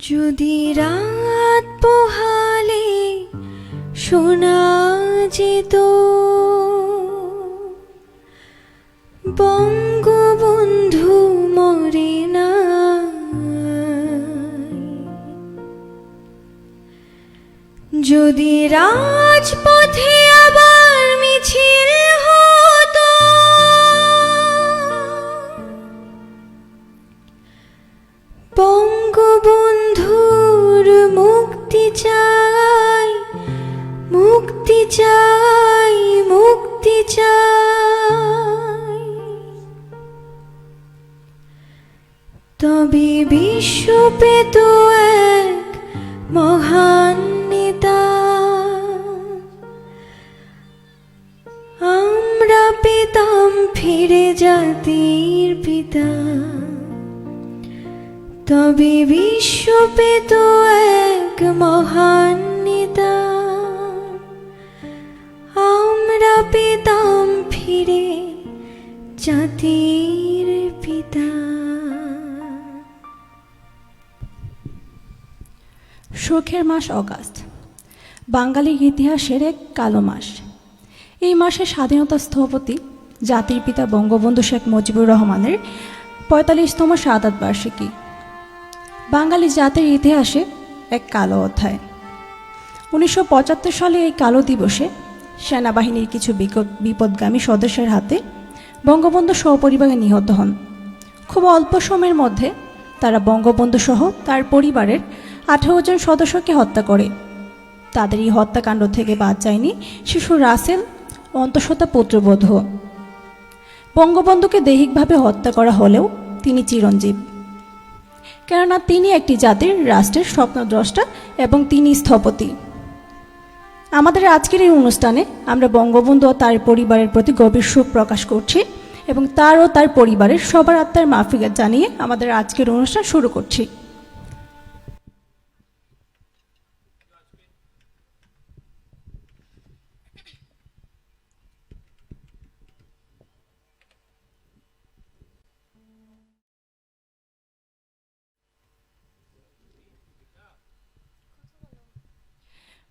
যদি রাত পোহালে শোনা যেত বঙ্গবন্ধু মরে নাই, যদি রাজপথে আবার মিছিল হতো বঙ্গবন্ধুর মুক্তি চাই, মুক্তি চাই, মুক্তি চাই, তবে বিশ্ব পেত এক মহান নেতা, আমরা পেতাম ফিরে জাতির পিতা, তবে বিশ্ব পেত এক মহান নেতা, আমরা পেতাম ফিরে জাতির পিতা। সুখের মাস অগাস্ট, বাঙালির ইতিহাসের এক কালো মাস। এই মাসে স্বাধীনতা স্থপতি জাতির পিতা বঙ্গবন্ধু শেখ মুজিবুর রহমানের ৪৫তম শাহাদাত বার্ষিকী। বাঙালি জাতির ইতিহাসে এক কালো অধ্যায়। ১৯৭৫ সালে এই কালো দিবসে সেনাবাহিনীর কিছু বিপদগামী সদস্যের হাতে বঙ্গবন্ধু সপরিবারে নিহত হন। খুব অল্প সময়ের মধ্যে তারা বঙ্গবন্ধু সহ তার পরিবারের ১৮ জন সদস্যকে হত্যা করে। তাদের এই হত্যাকাণ্ড থেকে বাদ যায়নি শিশু রাসেল, অন্তঃসত্ত্বা পুত্রবধূ। বঙ্গবন্ধুকে দৈহিকভাবে হত্যা করা হলেও তিনি চিরঞ্জীব, কেননা তিনি একটি জাতির রাষ্ট্রের স্বপ্নদ্রষ্টা এবং তিনি স্থপতি। আমাদের আজকের এই অনুষ্ঠানে আমরা বঙ্গবন্ধু ও তার পরিবারের প্রতি গভীর শোক প্রকাশ করছি এবং তার ও তার পরিবারের সবার আত্মার মাগফিরাত জানিয়ে আমাদের আজকের অনুষ্ঠান শুরু করছি।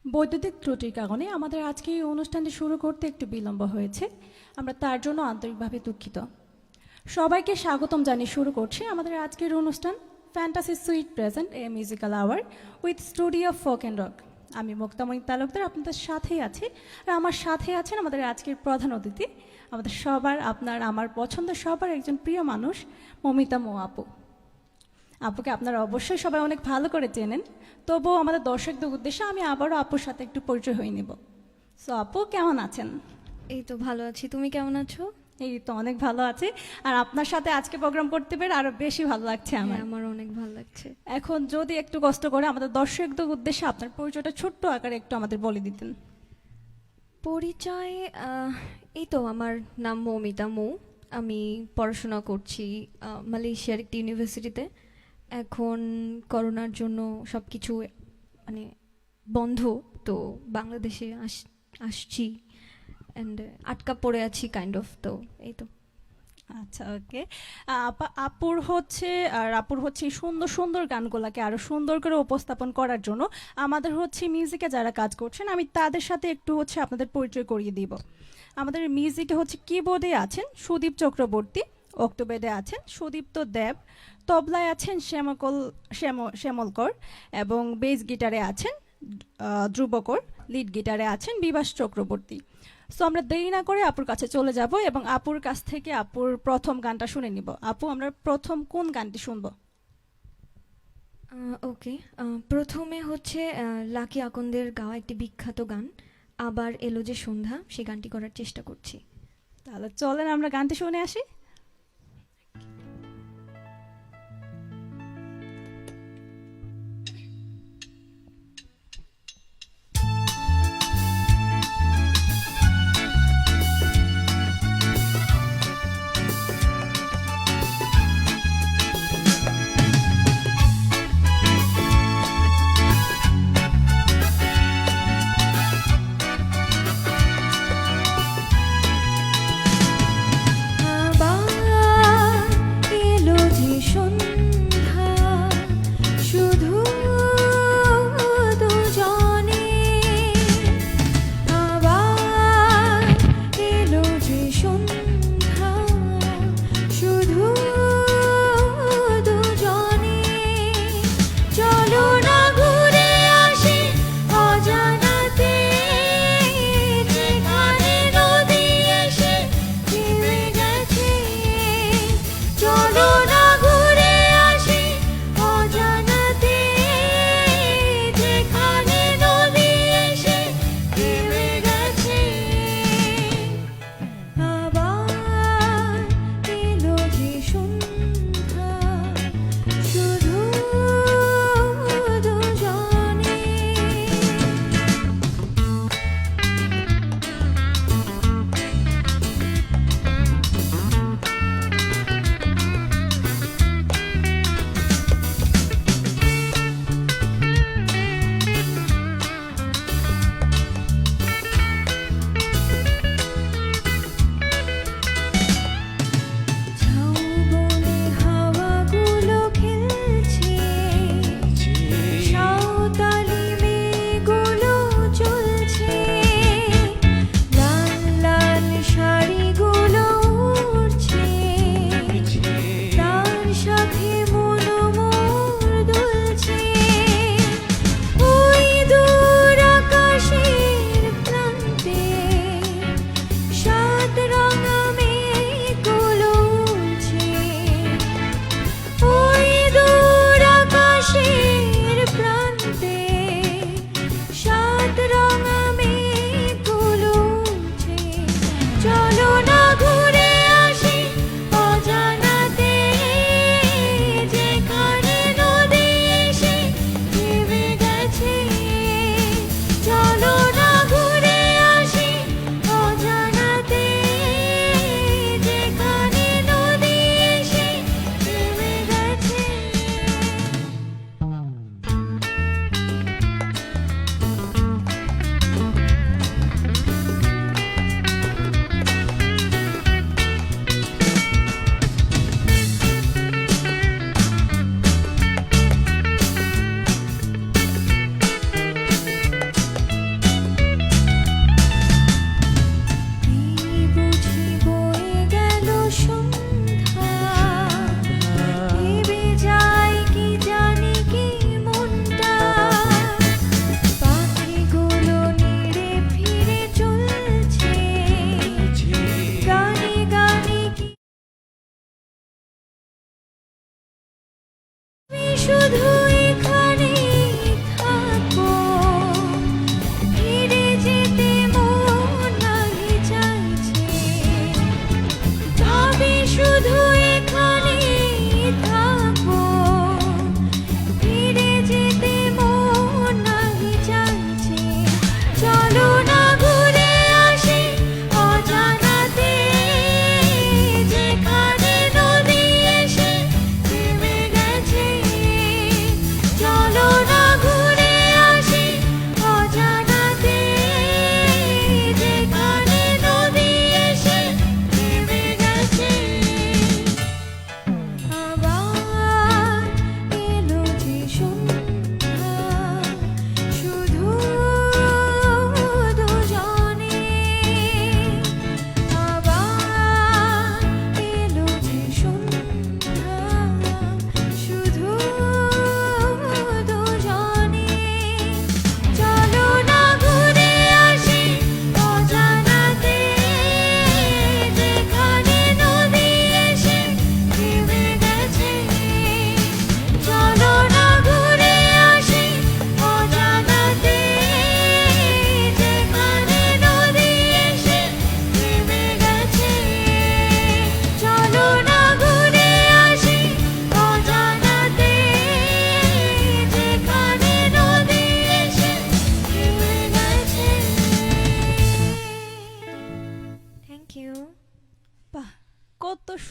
বৈদ্যুতিক ত্রুটির কারণে আমাদের আজকে এই অনুষ্ঠানটি শুরু করতে একটু বিলম্ব হয়েছে, আমরা তার জন্য আন্তরিকভাবে দুঃখিত। সবাইকে স্বাগতম জানিয়ে শুরু করছি আমাদের আজকের অনুষ্ঠান fantasy sweet present a musical hour with studio folk and rock. আমি মুক্তামণি তালুকদার আপনাদের সাথেই আছি, আর আমার সাথে আছেন আমাদের আজকের প্রধান অতিথি, আমাদের সবার, আপনার আমার পছন্দের সবার একজন প্রিয় মানুষ, মমিতা মৌ আপু। আপুকে আপনারা অবশ্যই সবাই অনেক ভালো করে চেনেন, তবুও আমাদের দর্শকদের উদ্দেশ্যে আমি আবারও আপুর সাথে একটু পরিচয় হয়ে নেব। সো আপু, কেমন আছেন? এই তো ভালো আছি, তুমি কেমন আছো? এই তো অনেক ভালো আছি, আর আপনার সাথে আজকে প্রোগ্রাম করতে পেরে আরো বেশি ভালো লাগছে আমার। আমার অনেক ভালো লাগছে। এখন যদি একটু কষ্ট করে আমাদের দর্শকদের উদ্দেশ্যে আপনার পরিচয়টা ছোট্ট আকারে একটু আমাদের বলে দিতেন। পরিচয়, এই তো আমার নাম মৌমিতা মৌ, আমি পড়াশোনা করছি মালয়েশিয়ার একটি ইউনিভার্সিটিতে। এখন করোনার জন্য সব কিছু মানে বন্ধ, তো বাংলাদেশে আসছি অ্যান্ড আটকা পড়ে আছি কাইন্ড অফ, তো এই তো। আচ্ছা, ওকে। আপুর হচ্ছে এই সুন্দর সুন্দর গানগুলোকে আরো সুন্দর করে উপস্থাপন করার জন্য আমাদের হচ্ছে মিউজিকে যারা কাজ করছেন আমি তাদের সাথে একটু হচ্ছে আপনাদের পরিচয় করিয়ে দিব। আমাদের মিউজিকে হচ্ছে কিবোর্ডে আছেন সুদীপ চক্রবর্তী, অক্টোবেডে আছেন সুদীপ্ত দেব, তবলায় আছেন শ্যামলকর এবং বেস গিটারে আছেন ধ্রুবকর, লিড গিটারে আছেন বিভাস চক্রবর্তী। সো আমরা দেরি না করে আপুর কাছে চলে যাব এবং আপুর কাছ থেকে আপুর প্রথম গানটা শুনে নিব। আপু, আমরা প্রথম কোন গানটি শুনবো? ওকে, প্রথমে হচ্ছে লাকি আকন্দের গাওয়া একটি বিখ্যাত গান আবার এলো যে সন্ধ্যা, সেই গানটি করার চেষ্টা করছি। তাহলে চলেন আমরা গানটি শুনে আসি। আবার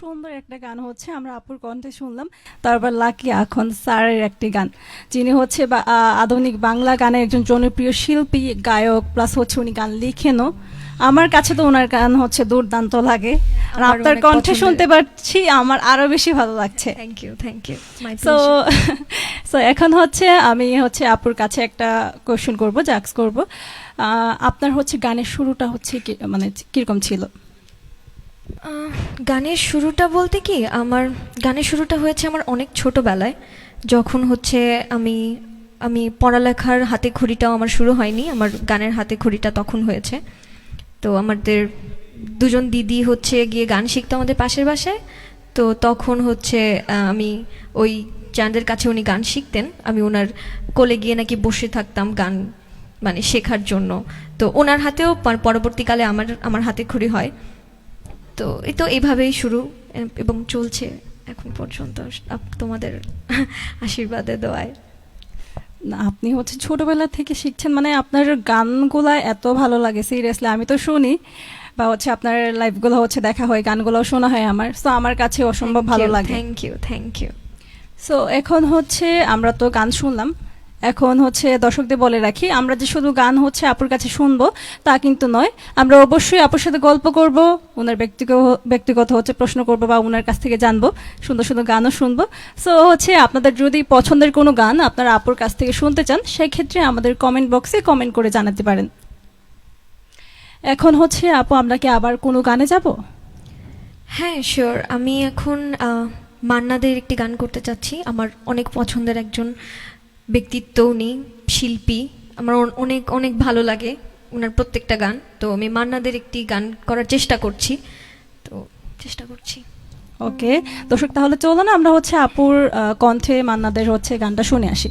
সুন্দর একটা গান হচ্ছে আমরা আপুর কণ্ঠে শুনলাম। তারপর লাকি এখন স্যারের একটি গান, যিনি হচ্ছে আধুনিক বাংলা গানের একজন জনপ্রিয় শিল্পী গায়ক, প্লাস হচ্ছে উনি গান লিখেনও। আমার কাছে তো ওনার গান হচ্ছে দুর্দান্ত লাগে, আর আমার আপনার অনেক কণ্ঠে পছন্দের। শুনতে পারছি আমার আরো বেশি ভালো লাগছে। Thank you, thank you, my so so এখন হচ্ছে আমি হচ্ছে আপুর কাছে একটা কোশ্চেন করব, জাক্স করব। আপনার হচ্ছে গানের শুরুটা হচ্ছে মানে কিরকম ছিল? গানের শুরুটা বলতে কি, আমার গানের শুরুটা হয়েছে আমার অনেক ছোটবেলায়, যখন হচ্ছে আমি আমি পড়ালেখার হাতে খড়িটাও আমার শুরু হয়নি, আমার গানের হাতে খড়িটা তখন হয়েছে। তো আমাদের দুজন দিদি হচ্ছে গিয়ে গান শিখতো আমাদের পাশের বাসায়। তো তখন হচ্ছে আমি ওই চাঁদের কাছে উনি গান শিখতেন, আমি ওনার কোলে গিয়ে নাকি বসে থাকতাম গান মানে শেখার জন্য। তো ওনার হাতেও পরবর্তীকালে আমার আমার হাতে খড়ি হয়। তো এই তো এইভাবেই শুরু এবং চলছে এখন পর্যন্ত তোমাদের আশীর্বাদে দোয়ায়। না, আপনি হচ্ছে ছোটবেলা থেকে শিখছেন, মানে আপনার গানগুলা এত ভালো লাগে, সিরিয়াসলি আমি তো শুনি বা হচ্ছে আপনার লাইভগুলো হচ্ছে দেখা হয়, গানগুলোও শোনা হয় আমার, সো আমার কাছে অসম্ভব ভালো লাগে। Thank you, thank you. So এখন হচ্ছে আমরা তো গান শুনলাম, এখন হচ্ছে দর্শকদের বলে রাখি, আমরা যে শুধু গান হচ্ছে আপুর কাছে শুনবো তা কিন্তু নয়, আমরা অবশ্যই আপুর সাথে গল্প করব, ওনার ব্যক্তিগত হচ্ছে প্রশ্ন করবো বা ওনার কাছ থেকে জানবো, সুন্দর সুন্দর গানও শুনবো। সো হচ্ছে আপনাদের যদি পছন্দের কোনো গান আপনারা আপুর কাছ থেকে শুনতে চান, সেই ক্ষেত্রে আমাদের কমেন্ট বক্সে কমেন্ট করে জানাতে পারেন। এখন হচ্ছে আপু আমরা কি আবার কোনো গানে যাব? হ্যাঁ, শিওর। আমি এখন মান্নাদের একটি গান করতে চাচ্ছি, আমার অনেক পছন্দের একজন ব্যক্তিত্ব উনি, শিল্পী। আমার অনেক অনেক ভালো লাগে ওনার প্রত্যেকটা গান। তো আমি মান্নাদের একটি গান করার চেষ্টা করছি, তো চেষ্টা করছি। ওকে দর্শক, তাহলে চলো না আমরা হচ্ছে আপুর কণ্ঠে মান্নাদের হচ্ছে গানটা শুনে আসি।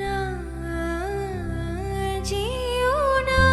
না যেও না,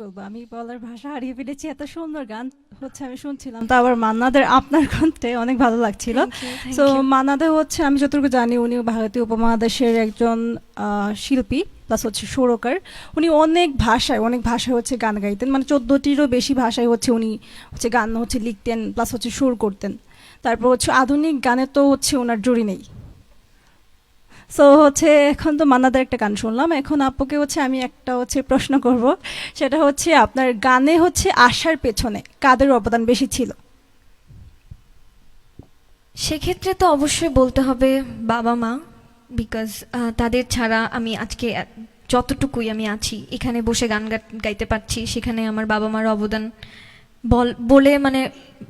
বলবো, আমি বলার ভাষা হারিয়ে ফেলেছি। এত সুন্দর গান হচ্ছে আমি শুনছিলাম, তো আবার মান্নাদের আপনার কণ্ঠে অনেক ভালো লাগছিল। তো মান্নাদে হচ্ছে আমি যতটুকু জানি উনি ভারতীয় উপমহাদেশের একজন শিল্পী প্লাস হচ্ছে সুরকার। উনি অনেক ভাষায় হচ্ছে গান গাইতেন, মানে 14টিরও বেশি ভাষায় হচ্ছে উনি হচ্ছে গান হচ্ছে লিখতেন প্লাস হচ্ছে সুর করতেন। তারপর হচ্ছে আধুনিক গানে তো হচ্ছে ওনার জুড়ি নেই। সো হচ্ছে এখন তো মান্নাদের একটা গান শুনলাম, এখন আপুকে হচ্ছে আমি একটা হচ্ছে প্রশ্ন করব, সেটা হচ্ছে আপনার গানে হচ্ছে আসার পেছনে কাদের অবদান বেশি ছিল? সেক্ষেত্রে তো অবশ্যই বলতে হবে বাবা মা, বিকজ তাদের ছাড়া আমি আজকে যতটুকুই আমি আছি এখানে বসে গান গাইতে পারছি, সেখানে আমার বাবা মার অবদান বলে মানে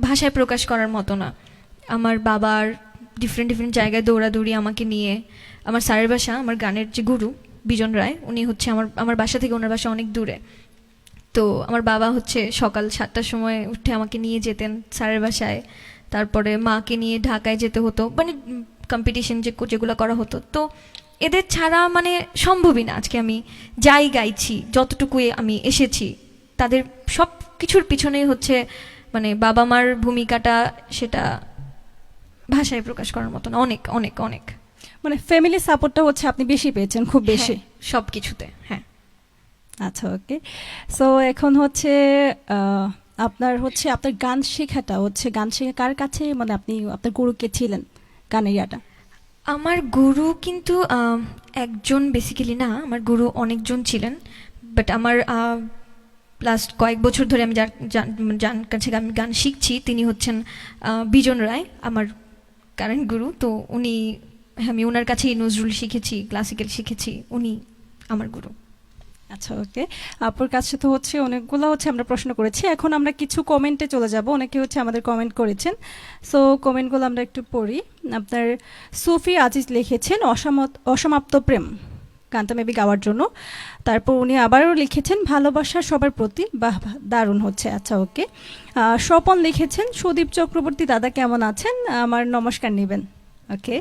ভাষায় প্রকাশ করার মতো না। আমার বাবার ডিফারেন্ট ডিফারেন্ট জায়গায় দৌড়াদৌড়ি আমাকে নিয়ে, আমার স্যারের বাসা, আমার গানের যে গুরু বিজন রায়, উনি হচ্ছে আমার বাসা থেকে ওনার বাসা অনেক দূরে। তো আমার বাবা হচ্ছে সকাল 7টার সময় উঠে আমাকে নিয়ে যেতেন স্যারের বাসায়, তারপরে মাকে নিয়ে ঢাকায় যেতে হতো, মানে কম্পিটিশন যেগুলো করা হতো। তো এদের ছাড়া মানে সম্ভবই না আজকে আমি যাই গাইছি, যতটুকুই আমি এসেছি, তাদের সব কিছুর পিছনেই হচ্ছে মানে বাবা মার ভূমিকাটা, সেটা ভাষায় প্রকাশ করার মতো না, অনেক অনেক অনেক। মানে ফ্যামিলি সাপোর্টটা হচ্ছে আপনি বেশি পেয়েছেন, খুব বেশি সব কিছুতে। হ্যাঁ, আচ্ছা, ওকে। সো এখন হচ্ছে আপনার গান শেখাটা হচ্ছে, গান শেখা কার কাছে, মানে আপনি আপনার গুরু কে ছিলেন গানের ইয়াটা? আমার গুরু কিন্তু একজন বেসিক্যালি না, আমার গুরু অনেকজন ছিলেন, বাট আমার লাস্ট কয়েক বছর ধরে আমি যার কাছে আমি গান শিখছি তিনি হচ্ছেন বিজন রায়, আমার কারেন্ট গুরু। তো আমি ওনার কাছেই নজরুল শিখেছি, ক্লাসিক্যাল শিখেছি, উনি আমার গুরু। আচ্ছা, ওকে। আপুর কাছে তো হচ্ছে অনেকগুলো হচ্ছে আমরা প্রশ্ন করেছি, এখন আমরা কিছু কমেন্টে চলে যাব। অনেকে হচ্ছে আমাদের কমেন্ট করেছেন, সো কমেন্টগুলো আমরা একটু পড়ি। আপনার সুফি আজিজ লিখেছেন অসমাপ্ত প্রেম গানটা মেবি গাওয়ার জন্য। তারপর উনি আবারও লিখেছেন ভালোবাসা সবার প্রতি, বাহ বাহ, দারুণ হচ্ছে। আচ্ছা, ওকে। স্বপন লিখেছেন সুদীপ চক্রবর্তী দাদা কেমন আছেন, আমার নমস্কার নেবেন। ওকে।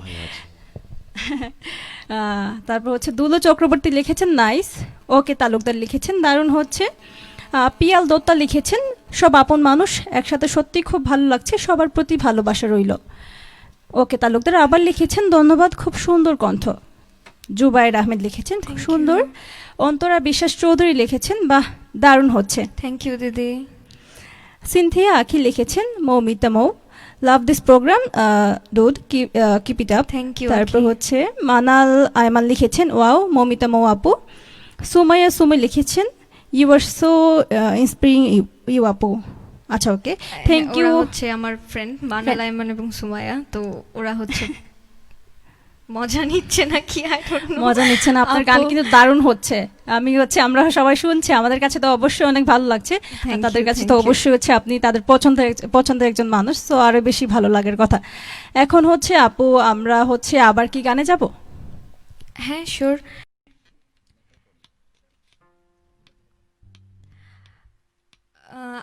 তারপর হচ্ছে দুলো চক্রবর্তী লিখেছেন নাইস। ওকে তালুকদার লিখেছেন দারুণ হচ্ছে। পিয়াল দত্তা লিখেছেন সব আপন মানুষ একসাথে, সত্যি খুব ভালো লাগছে, সবার প্রতি ভালোবাসা রইল। ওকে তালুকদার আবার লিখেছেন ধন্যবাদ, খুব সুন্দর কণ্ঠ। জুবাইর আহমেদ লিখেছেন খুব সুন্দর। অন্তরা বিশ্বাস চৌধুরী লিখেছেন বাহ দারুণ হচ্ছে, থ্যাংক ইউ দিদি। সিনথিয়া আখি লিখেছেন Moumita Mou, love this program dude, keep it up. Thank you. তারপর হচ্ছে মানাল আয়মান লিখেছেন ওয়াও মৌমিতা মৌ আপু। সুমি লিখেছেন you are so inspiring you আপু। আচ্ছা, ওকে, থ্যাংক ইউ। হচ্ছে আমার ফ্রেন্ড মানাল আয়মান এবং সুমাইয়া, তো ওরা হচ্ছে মজা নিচ্ছে নাকি মজা নিচ্ছে না, আপনার গান কিন্তু দারুণ হচ্ছে। আমরা সবাই শুনছি, আমাদের কাছে তো অবশ্যই অনেক ভালো লাগছে, তাদের কাছে তো অবশ্যই হচ্ছে আপনি তাদের পছন্দের একজন মানুষ, তো আরো বেশি ভালো লাগার কথা। এখন হচ্ছে আপু আমরা হচ্ছে আবার কি গানে যাব? হ্যাঁ, শিওর।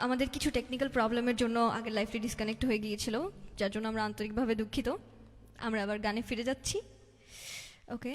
আমাদের কিছু টেকনিক্যাল প্রবলেমের জন্য আগের লাইভটি ডিসকানেক্ট হয়ে গিয়েছিল, যার জন্য আমরা আন্তরিকভাবে দুঃখিত। আমরা আবার গানে ফিরে যাচ্ছি। ওকে।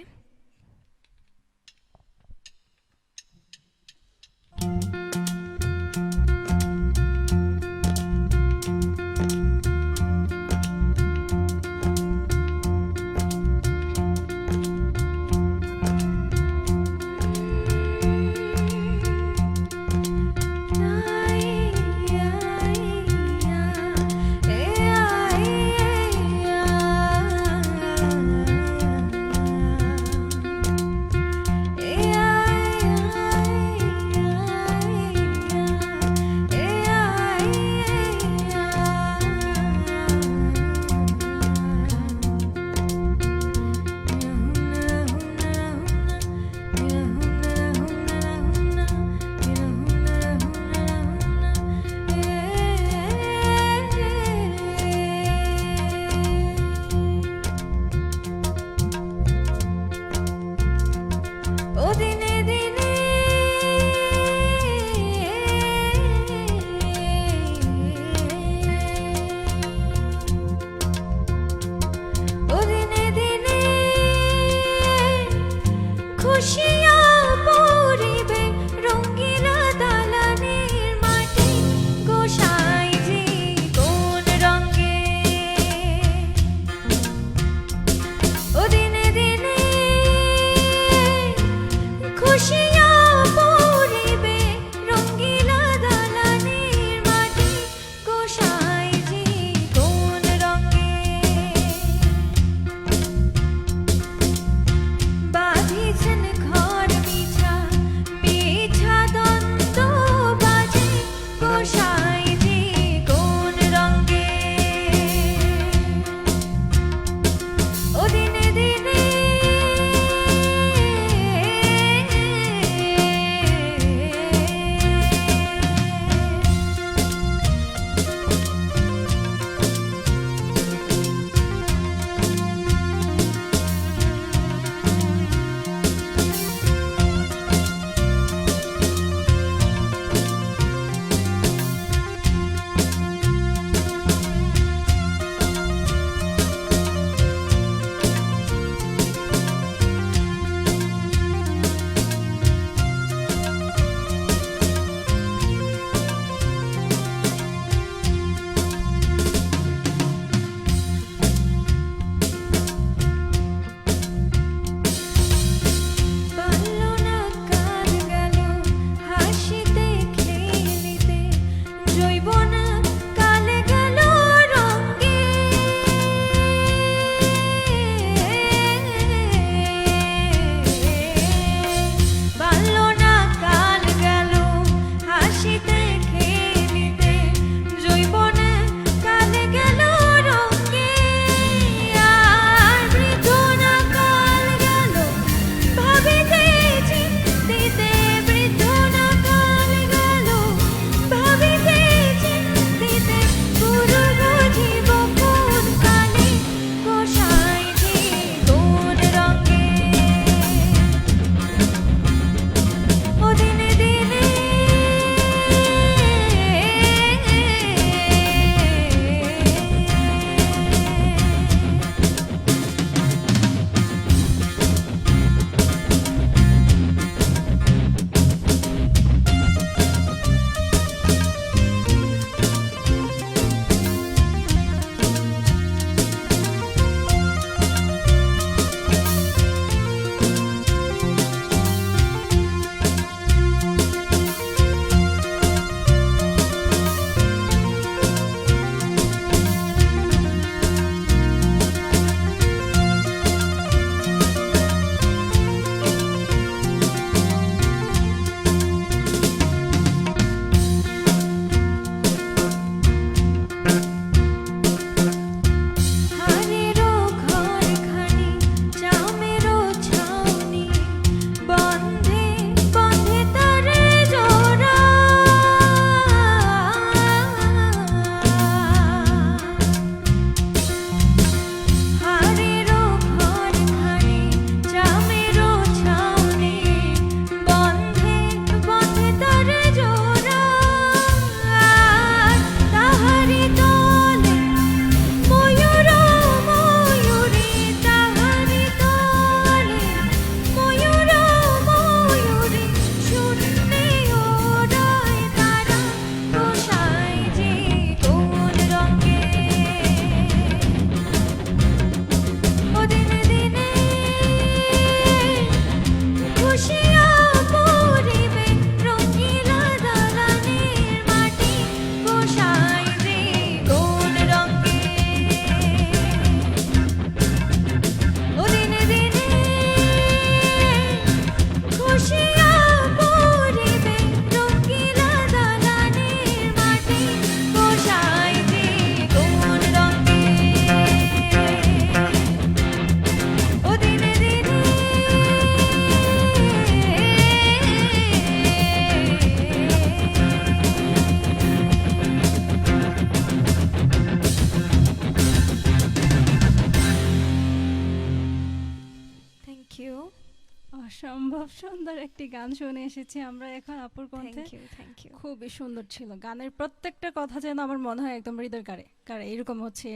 অসম্ভব সুন্দর একটি গান শুনে এসেছি আমরা এখন আপুর কণ্ঠে। Thank you. খুবই সুন্দর ছিল গানের প্রত্যেকটা কথা, যেন আমার মনে হয় একদম হৃদয় কারে কারে এরকম হচ্ছে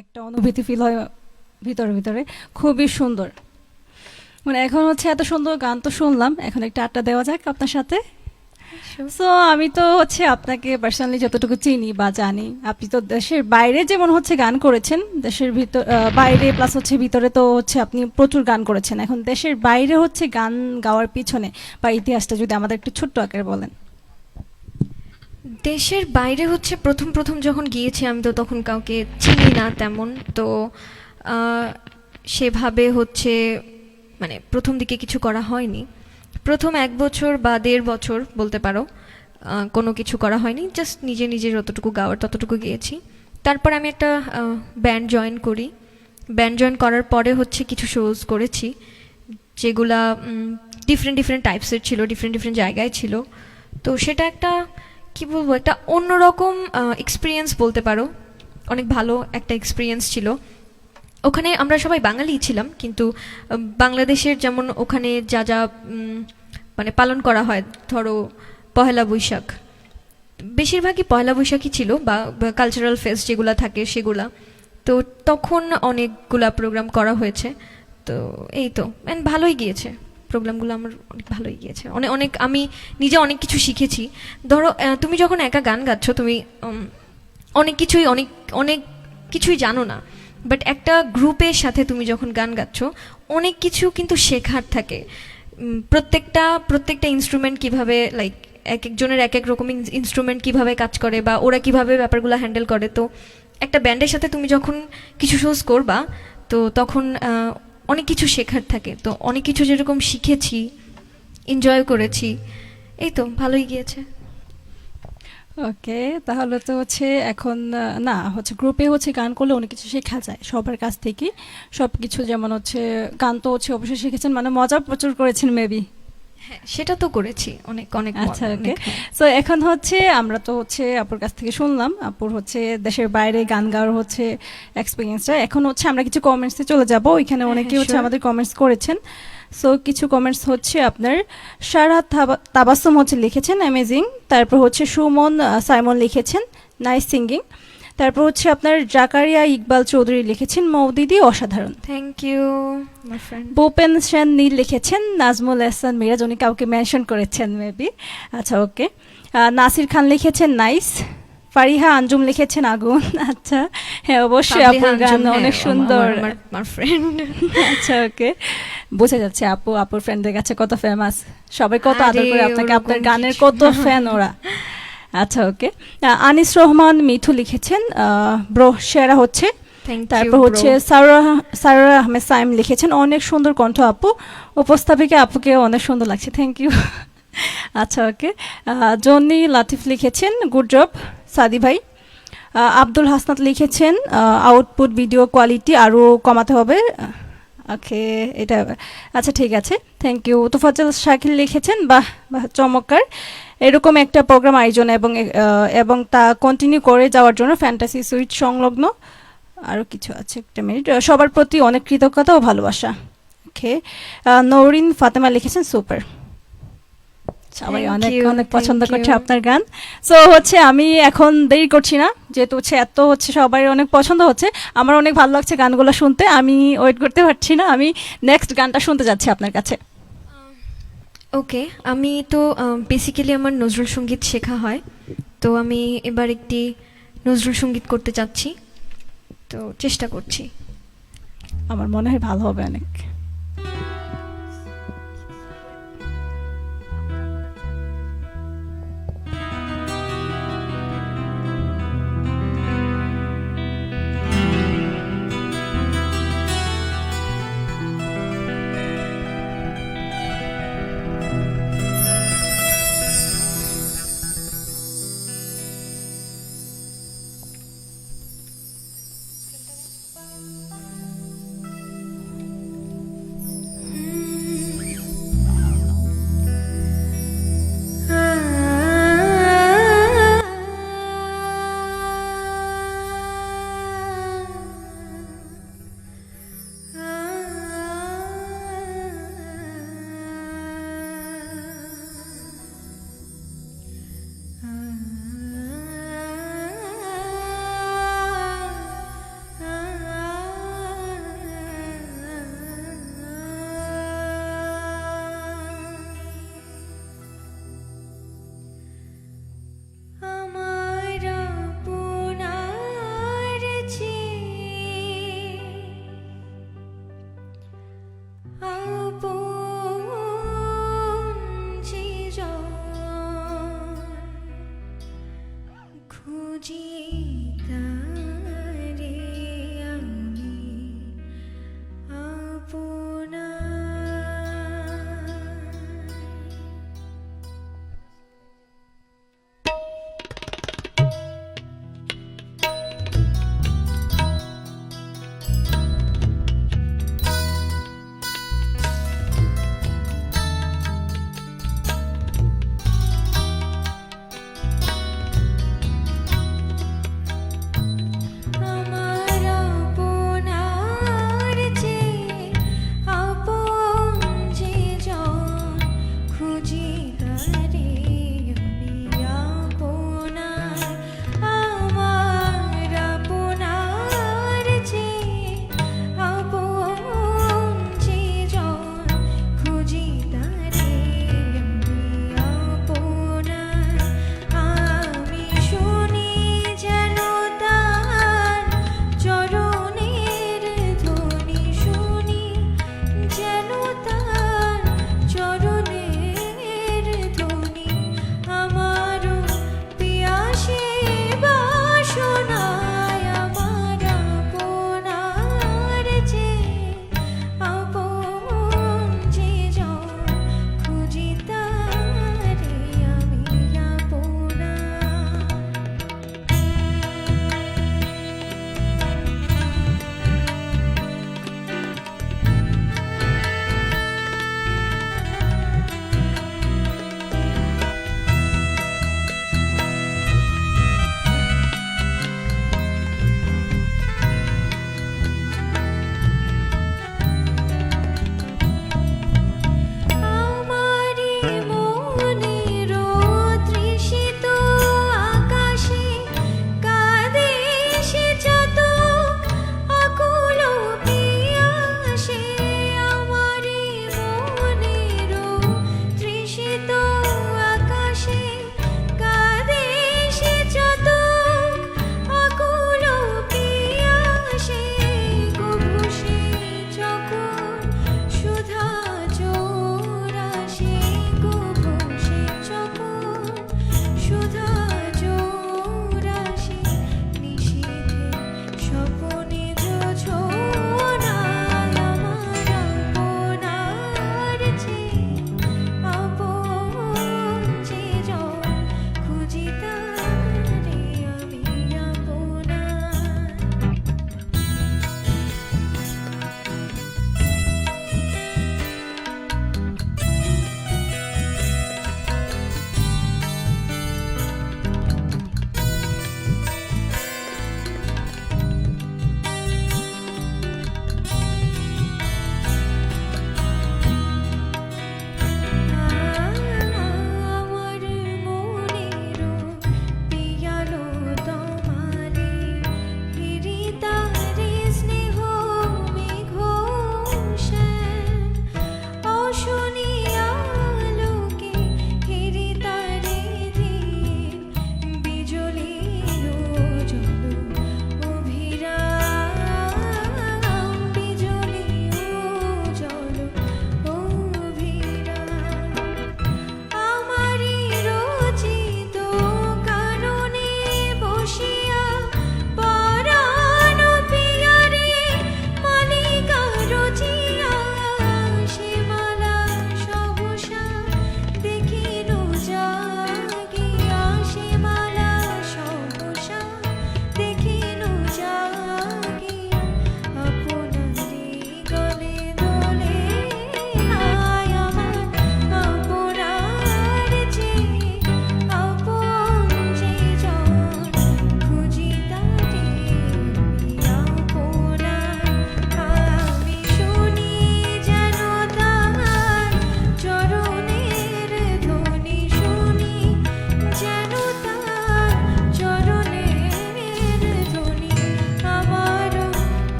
একটা অনুভূতি ফিল হয় ভিতরে ভিতরে। খুবই সুন্দর। মানে এখন হচ্ছে এত সুন্দর গান তো শুনলাম, এখন একটা আড্ডা দেওয়া যাক আপনার সাথে। সো আমি তো হচ্ছে আপনাকে পার্সোনালি যতটুকু চিনি বা জানি, আপনি তো দেশের বাইরে যেমন হচ্ছে গান করেছেন, দেশের ভিতর বাইরে প্লাস হচ্ছে ভিতরে তো হচ্ছে আপনি প্রচুর গান করেছেন। এখন দেশের বাইরে হচ্ছে গান গাওয়ার পিছনে বা ইতিহাসটা যদি আমাদের একটু ছোট্ট আকারে বলেন। দেশের বাইরে হচ্ছে প্রথম প্রথম যখন গিয়েছি আমি তো তখন কাউকে চিনি না তেমন, তো সেভাবে হচ্ছে মানে প্রথম দিকে কিছু করা হয়নি। প্রথম 1 বছর বা 1.5 বছর বলতে পারো কোনো কিছু করা হয়নি, জাস্ট নিজে নিজে যতটুকু গাওয়ার ততটুকু গিয়েছি। তারপর আমি একটা ব্যান্ড জয়েন করি। ব্যান্ড জয়েন করার পরে হচ্ছে কিছু শোজ করেছি, যেগুলা ডিফারেন্ট ডিফারেন্ট টাইপসের ছিল, ডিফারেন্ট ডিফারেন্ট জায়গায় ছিল। তো সেটা একটা কি বলবো, একটা অন্যরকম এক্সপিরিয়েন্স বলতে পারো। অনেক ভালো একটা এক্সপিরিয়েন্স ছিল। ওখানে আমরা সবাই বাঙালি ছিলাম, কিন্তু বাংলাদেশের যেমন ওখানে যা যা মানে পালন করা হয়, ধরো পহেলা বৈশাখ, বেশিরভাগই পয়লা বৈশাখই ছিল, বা কালচারাল ফেস্ট যেগুলো থাকে সেগুলা। তো তখন অনেকগুলা প্রোগ্রাম করা হয়েছে। তো এই তো ভালোই গিয়েছে প্রোগ্রামগুলো, আমার অনেক ভালোই গিয়েছে। অনেক অনেক আমি নিজে অনেক কিছু শিখেছি। ধরো তুমি যখন একা গান গাচ্ছ, তুমি অনেক কিছুই অনেক অনেক কিছুই জানো না, বাট একটা গ্রুপের সাথে তুমি যখন গান গাচ্ছ, অনেক কিছু কিন্তু শেখার থাকে। প্রত্যেকটা প্রত্যেকটা ইনস্ট্রুমেন্ট কিভাবে, লাইক এক একজনের এক এক রকম ইনস্ট্রুমেন্ট কিভাবে কাজ করে বা ওরা কিভাবে ব্যাপারগুলো হ্যান্ডেল করে। তো একটা ব্যান্ডের সাথে তুমি যখন কিছু শোজ করবা, তো তখন অনেক কিছু শেখার থাকে। তো অনেক কিছু যেরকম শিখেছি, এনজয় করেছি, এই তো ভালোই গিয়েছে। ওকে, তাহলে তো হচ্ছে এখন না হচ্ছে গ্রুপে হচ্ছে গান করলে অনেক কিছু শেখা যায় সবার কাছ থেকে সব কিছু। যেমন হচ্ছে গান তো হচ্ছে অবশ্যই শিখেছেন, মানে মজা প্রচুর করেছেন মেবি। হ্যাঁ, সেটা তো করেছি অনেক অনেক। আচ্ছা, ওকে। সো এখন হচ্ছে আমরা তো হচ্ছে আপুর কাছ থেকে শুনলাম আপুর হচ্ছে দেশের বাইরে গান গাওয়ার হচ্ছে এক্সপিরিয়েন্সটা। এখন হচ্ছে আমরা কিছু কমেন্টসে চলে যাব, ওইখানে অনেকেই হচ্ছে আমাদের কমেন্টস করেছেন। সো কিছু কমেন্টস হচ্ছে আপনার সারাত তাবাসসুম হচ্ছে লিখেছেন অ্যামেজিং। তারপর হচ্ছে সুমন সাইমন লিখেছেন নাইস সিঙ্গিং। তারপর হচ্ছে আপনার জাকারিয়া ইকবাল চৌধুরী লিখেছেন মৌদিদি অসাধারণ। Thank you my friend. Bhupen Sen Nil লিখেছেন নাজমুল এহসান মিরাজ, উনি কাউকে মেনশন করেছেন মেবি। আচ্ছা, ওকে। নাসির খান লিখেছেন নাইস। ফারিহা আঞ্জুম লিখেছেন আগুন। আচ্ছা, হ্যাঁ অবশ্যই আপুর গান অনেক সুন্দর। আমার ফ্রেন্ড। আচ্ছা, ওকে, বোঝা যাচ্ছে আপু আপুর ফ্রেন্ডদের কাছে কত ফেমাস, সবাই কত আদর করে আপনাকে, আপনার গানের কত ফ্যান ওরা। আচ্ছা, ওকে। আনিস রহমান মিঠু লিখেছেন ব্রো সেরা হচ্ছে। তারপর হচ্ছে সারোরা আহমেদ সাইম লিখেছেন অনেক সুন্দর কণ্ঠ আপু, উপস্থাপিকা আপুকে অনেক সুন্দর লাগছে, থ্যাংক ইউ। আচ্ছা, ওকে। জনি লাতিফ লিখেছেন গুড জব সাদি ভাই। আব্দুল হাসনাত লিখেছেন আউটপুট ভিডিও কোয়ালিটি আরও কমাতে হবে। ওকে, এটা আচ্ছা ঠিক আছে, থ্যাংক ইউ। তোফাজ্জল শাকিল লিখেছেন বাহ বাহ চমৎকার, এরকম একটা প্রোগ্রাম আয়োজন এবং তা কন্টিনিউ করে যাওয়ার জন্য ফ্যান্টাসি সুইট সংলগ্ন আরও কিছু আছে, একটা মিনিট, সবার প্রতি অনেক কৃতজ্ঞতা ও ভালোবাসা। ওকে, নৌরিন ফাতেমা লিখেছেন সুপার, সবাই অনেক অনেক পছন্দ করছে আপনার গান। সো হচ্ছে আমি এখন দেরি করছি না, যেহেতু হচ্ছে এত হচ্ছে সবাই অনেক পছন্দ হচ্ছে, আমার অনেক ভালো লাগছে গানগুলো শুনতে, আমি ওয়েট করতে পারছি না, আমি নেক্সট গানটা শুনতে যাচ্ছি আপনার কাছে। ওকে, আমি তো বেসিক্যালি আমার নজরুল সঙ্গীত শেখা হয়, তো আমি এবার একটি নজরুল সঙ্গীত করতে চাচ্ছি, তো চেষ্টা করছি। আমার মনে হয় ভালো হবে অনেক।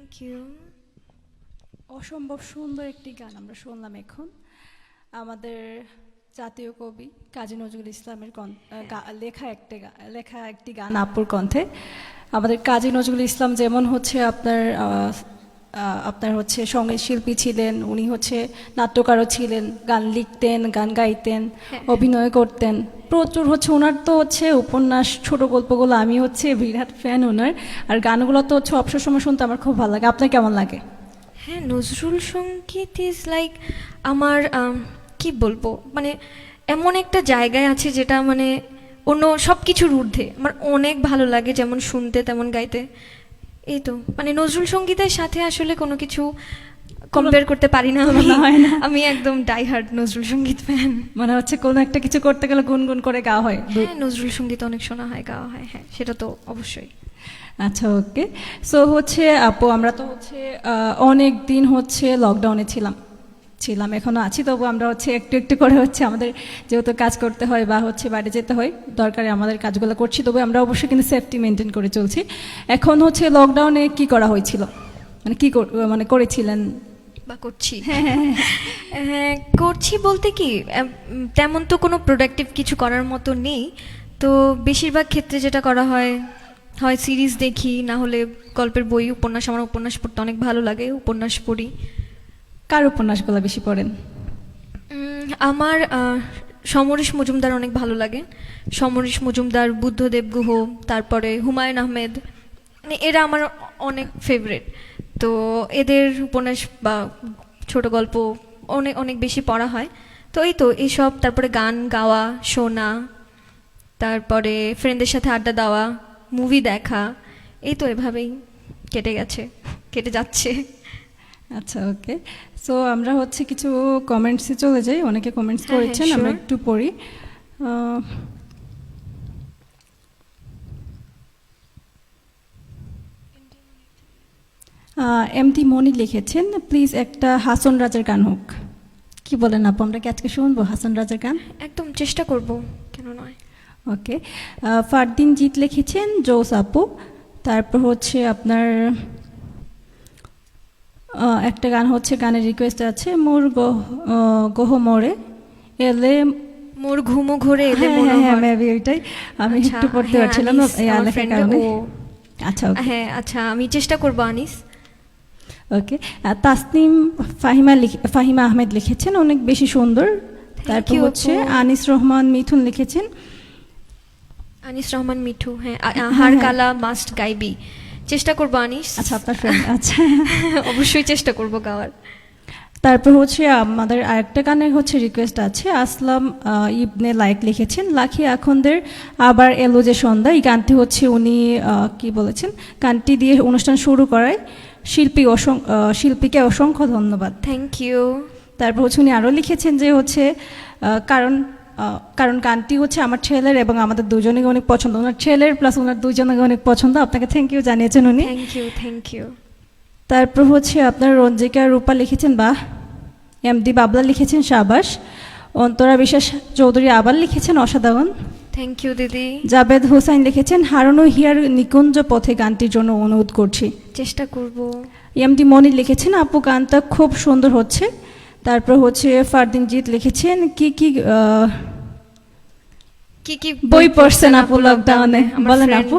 Thank you. অসম্ভব সুন্দর একটি গান আমরা শুনলাম এখন আমাদের জাতীয় কবি কাজী নজরুল ইসলামের লেখা একটি গান আপুর কণ্ঠে। আমাদের কাজী নজরুল ইসলাম যেমন হচ্ছে আপনার হচ্ছে সঙ্গীত শিল্পী ছিলেন, উনি হচ্ছে নাট্যকারও ছিলেন, গান লিখতেন, গান গাইতেন, হ্যাঁ। অভিনয় করতেন প্রচুর। হচ্ছে ওনার তো হচ্ছে উপন্যাস, ছোট গল্পগুলো আমি হচ্ছে বিরাট ফ্যান ওনার। আর গানগুলো তো হচ্ছে অবসর সময় শুনতে আমার খুব ভালো লাগে। আপনার কেমন লাগে? হ্যাঁ, নজরুল সঙ্গীত ইজ লাইক আমার কি বলবো, মানে এমন একটা জায়গায় আছে যেটা মানে অন্য সব কিছুর ঊর্ধ্বে। আমার অনেক ভালো লাগে, যেমন শুনতে তেমন গাইতে। এই তো মানে নজরুল সঙ্গীতের সাথে আসলে কোনো কিছু কম্পেয়ার করতে পারি না আমি। তুলনা হয় না। আমি একদম ডাই হার্ড নজরুল সঙ্গীত ফ্যান। মানে হচ্ছে কোনো একটা কিছু করতে গেলে গুনগুন করে গাওয়া হয়। হ্যাঁ, নজরুল সঙ্গীত অনেক শোনা হয়, গাওয়া হয়, হ্যাঁ সেটা তো অবশ্যই। আচ্ছা, ওকে। সো হচ্ছে আপু আমরা তো হচ্ছে অনেক দিন হচ্ছে লকডাউনে ছিলাম এখনো আছি, তবু আমরা হচ্ছে একটু একটু করে হচ্ছে আমাদের যেহেতু কাজ করতে হয় বা হচ্ছে বাইরে যেতে হয়, দরকারে আমাদের কাজগুলো করছি, তবে আমরা অবশ্যই কিন্তু সেফটি মেনটেন করে চলছি। এখন হচ্ছে লকডাউনে কি করা হয়েছিল, মানে কি করেছিলেন বা করছি? হ্যাঁ, করছি বলতে কি তেমন তো কোনো প্রোডাক্টিভ কিছু করার মতো নেই। তো বেশিরভাগ ক্ষেত্রে যেটা করা হয়, হয় সিরিজ দেখি, না হলে গল্পের বই, উপন্যাস। আমার উপন্যাস পড়তে অনেক ভালো লাগে, উপন্যাস পড়ি। কার উপন্যাসগুলো বেশি পড়েন? আমার সমরেশ মজুমদার অনেক ভালো লাগে। সমরেশ মজুমদার, বুদ্ধদেব গুহ, তারপরে হুমায়ুন আহমেদ, মানে এরা আমার অনেক ফেভারিট। তো এদের উপন্যাস বা ছোট গল্প অনেক অনেক বেশি পড়া হয়। তো এই তো এইসব, তারপরে গান গাওয়া, শোনা, তারপরে ফ্রেন্ডদের সাথে আড্ডা দেওয়া, মুভি দেখা, এই তো এভাবেই কেটে যাচ্ছে। আচ্ছা, ওকে। সো আমরা হচ্ছে কিছু কমেন্টসে চলে যাই। অনেকে কমেন্টস হ্যাঁ, করেছেন, হ্যাঁ, আমরা sure. একটু পড়ি। এমডি মনি লিখেছেন, প্লিজ একটা হাসন রাজার গান হোক। কি বলেন আপু, আমরা কি আজকে শুনবো হাসন রাজার গান? একদম চেষ্টা করব, কেন নয়। ওকে। ফারদিন জিত লিখেছেন, জোস আপু। তারপর হচ্ছে আপনার একটা গান হচ্ছে, গানের রিকোয়েস্ট আছে, মোর গহমরে এলে। মোর ঘুমো ঘোরে এলে হ্যাঁ, মনোহর। মেবি ওইটাই। আমি আচ্ছা, একটু পড়তে হ্যাঁ, পারছিলাম না আনিস, আমার লেখার friend, কারণে। ও আচ্ছা, ওকে। হ্যাঁ, আচ্ছা আমি চেষ্টা করব আনিস। ওকে। তাসনিম ফাহিমা আহমেদ লিখেছেন, অনেক বেশি সুন্দর। তারপর you, হচ্ছে আপু। আনিস রহমান মিথুন লিখেছেন, আনিস রহমান মিঠু, হ্যাঁ, হার কালা মাস্ট গাইবি। চেষ্টা করব আনিস। আচ্ছা আপনার ফ্রেন্ড, আচ্ছা। অবশ্যই চেষ্টা করব গাওয়ার। তারপর হচ্ছে আমাদের আরেকটা গানের হচ্ছে রিকোয়েস্ট আছে, আসলাম ইবনে লাইক লিখেছেন, লাখি আখন্দের আবার এলো যে সন্ধ্যা। এই গানটি হচ্ছে উনি কি বলেছেন, গানটি দিয়ে অনুষ্ঠান শুরু করায় শিল্পীকে অসংখ্য ধন্যবাদ। Thank you. তারপর হচ্ছে উনি আরও লিখেছেন যে হচ্ছে কারণ গানটি হচ্ছে আমার ছেলের এবং আমাদের দুজনেকে অনেক পছন্দ, ওনার ছেলের প্লাস ওনার দুজনকে অনেক পছন্দ। আপনাকে থ্যাংক ইউ জানিয়েছেন উনি। Thank you. তারপর হচ্ছে আপনার রঞ্জিকা রূপা লিখেছেন, বা এমডি বাবলা লিখেছেন সাবাস। অন্তরা বিশ্বাস চৌধুরী আবার লিখেছেন অসাধারণ। থ্যাংক ইউ দিদি। জাবেদ হোসাইন লিখেছেন, হারানো হিয়ার নিকুঞ্জ পথে গানটির জন্য অনুরোধ করছি। চেষ্টা করব। এমডি মনি লিখেছেন, আপু গানটা খুব সুন্দর হচ্ছে। তারপর হচ্ছে ফারদিন জিত লিখেছেন, কি বই পড়ছেন আপু লকডাউনে, বলেন আপু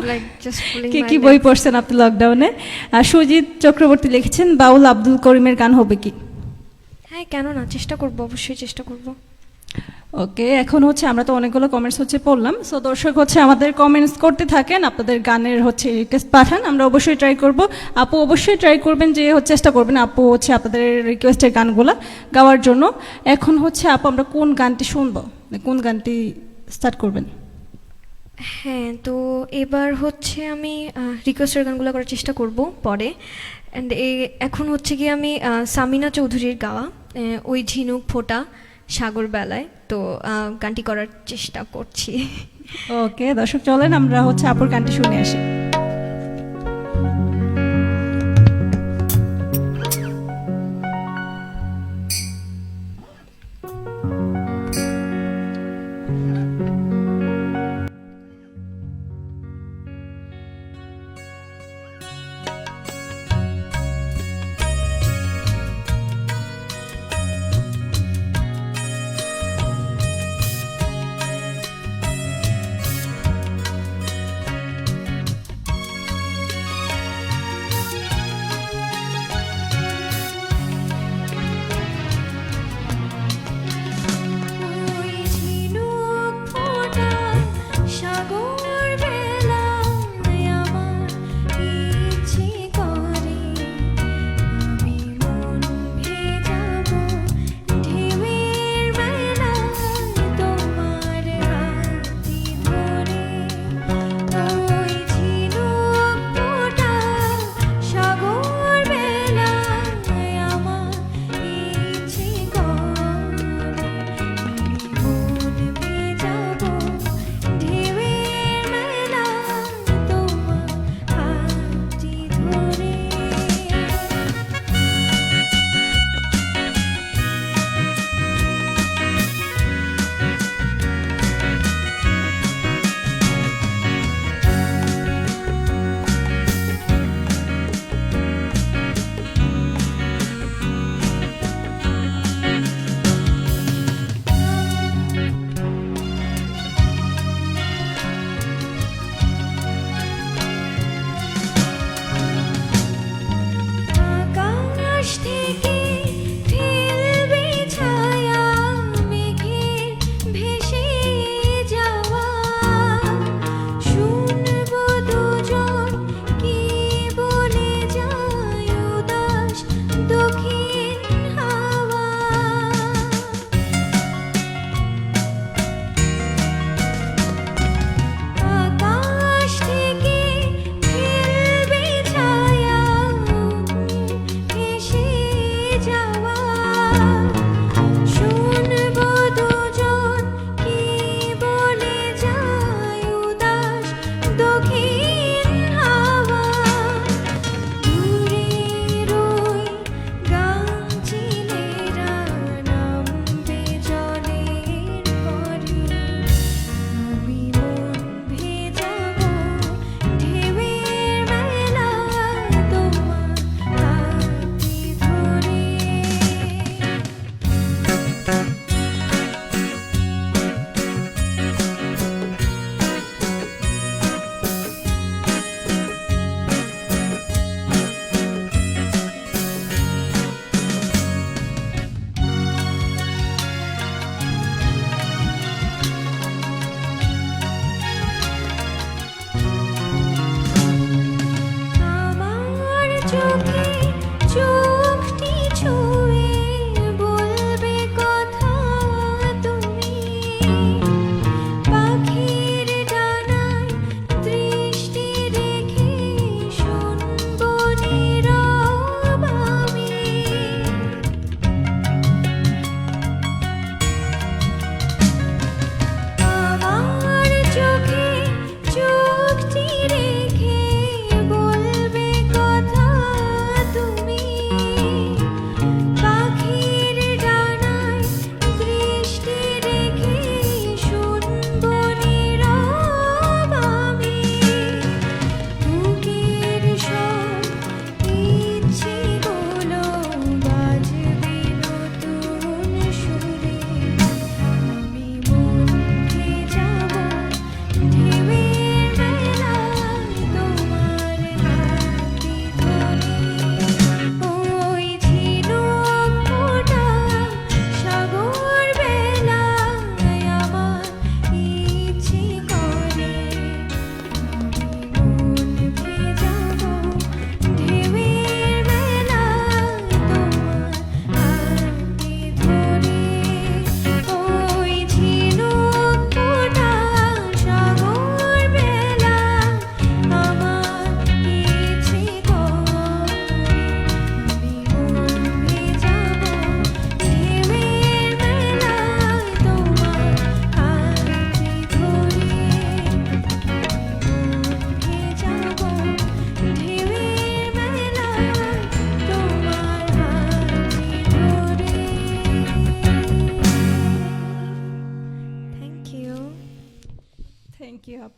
কি বই পড়ছেন আপনি লকডাউনে। আর সুজিত চক্রবর্তী লিখেছেন, বাউল আব্দুল করিমের গান হবে কি? হ্যাঁ, কেন না, চেষ্টা করব, অবশ্যই চেষ্টা করব। ওকে, এখন হচ্ছে আমরা তো অনেকগুলো কমেন্টস হচ্ছে পড়লাম। সো দর্শক হচ্ছে আমাদের কমেন্টস করতে থাকেন, আপনাদের গানের হচ্ছে রিকোয়েস্ট পাঠান, আমরা অবশ্যই ট্রাই করব। আপু অবশ্যই ট্রাই করবেন, যে হচ্ছে চেষ্টা করবেন আপু হচ্ছে আপনাদের রিকোয়েস্টের গানগুলো গাওয়ার জন্য। এখন হচ্ছে আপু আমরা কোন গানটি শুনবো, কোন গানটি স্টার্ট করবেন? হ্যাঁ, তো এবার হচ্ছে আমি রিকোয়েস্টের গানগুলো করার চেষ্টা করব পরে। অ্যান্ড এখন হচ্ছে কি আমি সামিনা চৌধুরীর গাওয়া ওই ঝিনুক ফোঁটা সাগর বেলায়, তো গানটি করার চেষ্টা করছি। ওকে দর্শক, চলেন আমরা হচ্ছে আপুর গানটি শুনে আসি।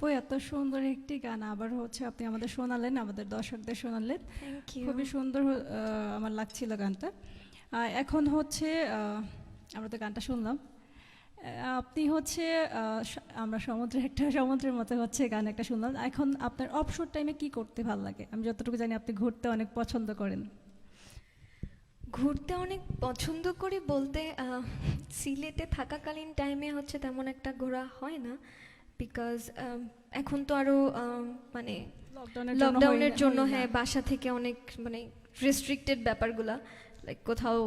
আপু এত সুন্দর একটি গান আবার হচ্ছে আপনি আমাদের শোনালেন, আমাদের দর্শকদের শোনালেন, থ্যাংক ইউ। খুবই সুন্দর আমার লাগছিল গানটা। এখন হচ্ছে আমরা তো গানটা শুনলাম, আপনি হচ্ছে আমরা সমুদ্রের মতো হচ্ছে গান একটা শুনলাম। এখন আপনার অবসর টাইমে কি করতে ভালো লাগে? আমি যতটুকু জানি আপনি ঘুরতে অনেক পছন্দ করেন। ঘুরতে অনেক পছন্দ করি বলতে সিলেটে থাকাকালীন টাইমে হচ্ছে তেমন একটা ঘোরা হয় না, বিকজ এখন তো আরও মানে লকডাউনের জন্য হ্যাঁ বাসা থেকে অনেক মানে রেস্ট্রিক্টেড ব্যাপারগুলা, লাইক কোথাও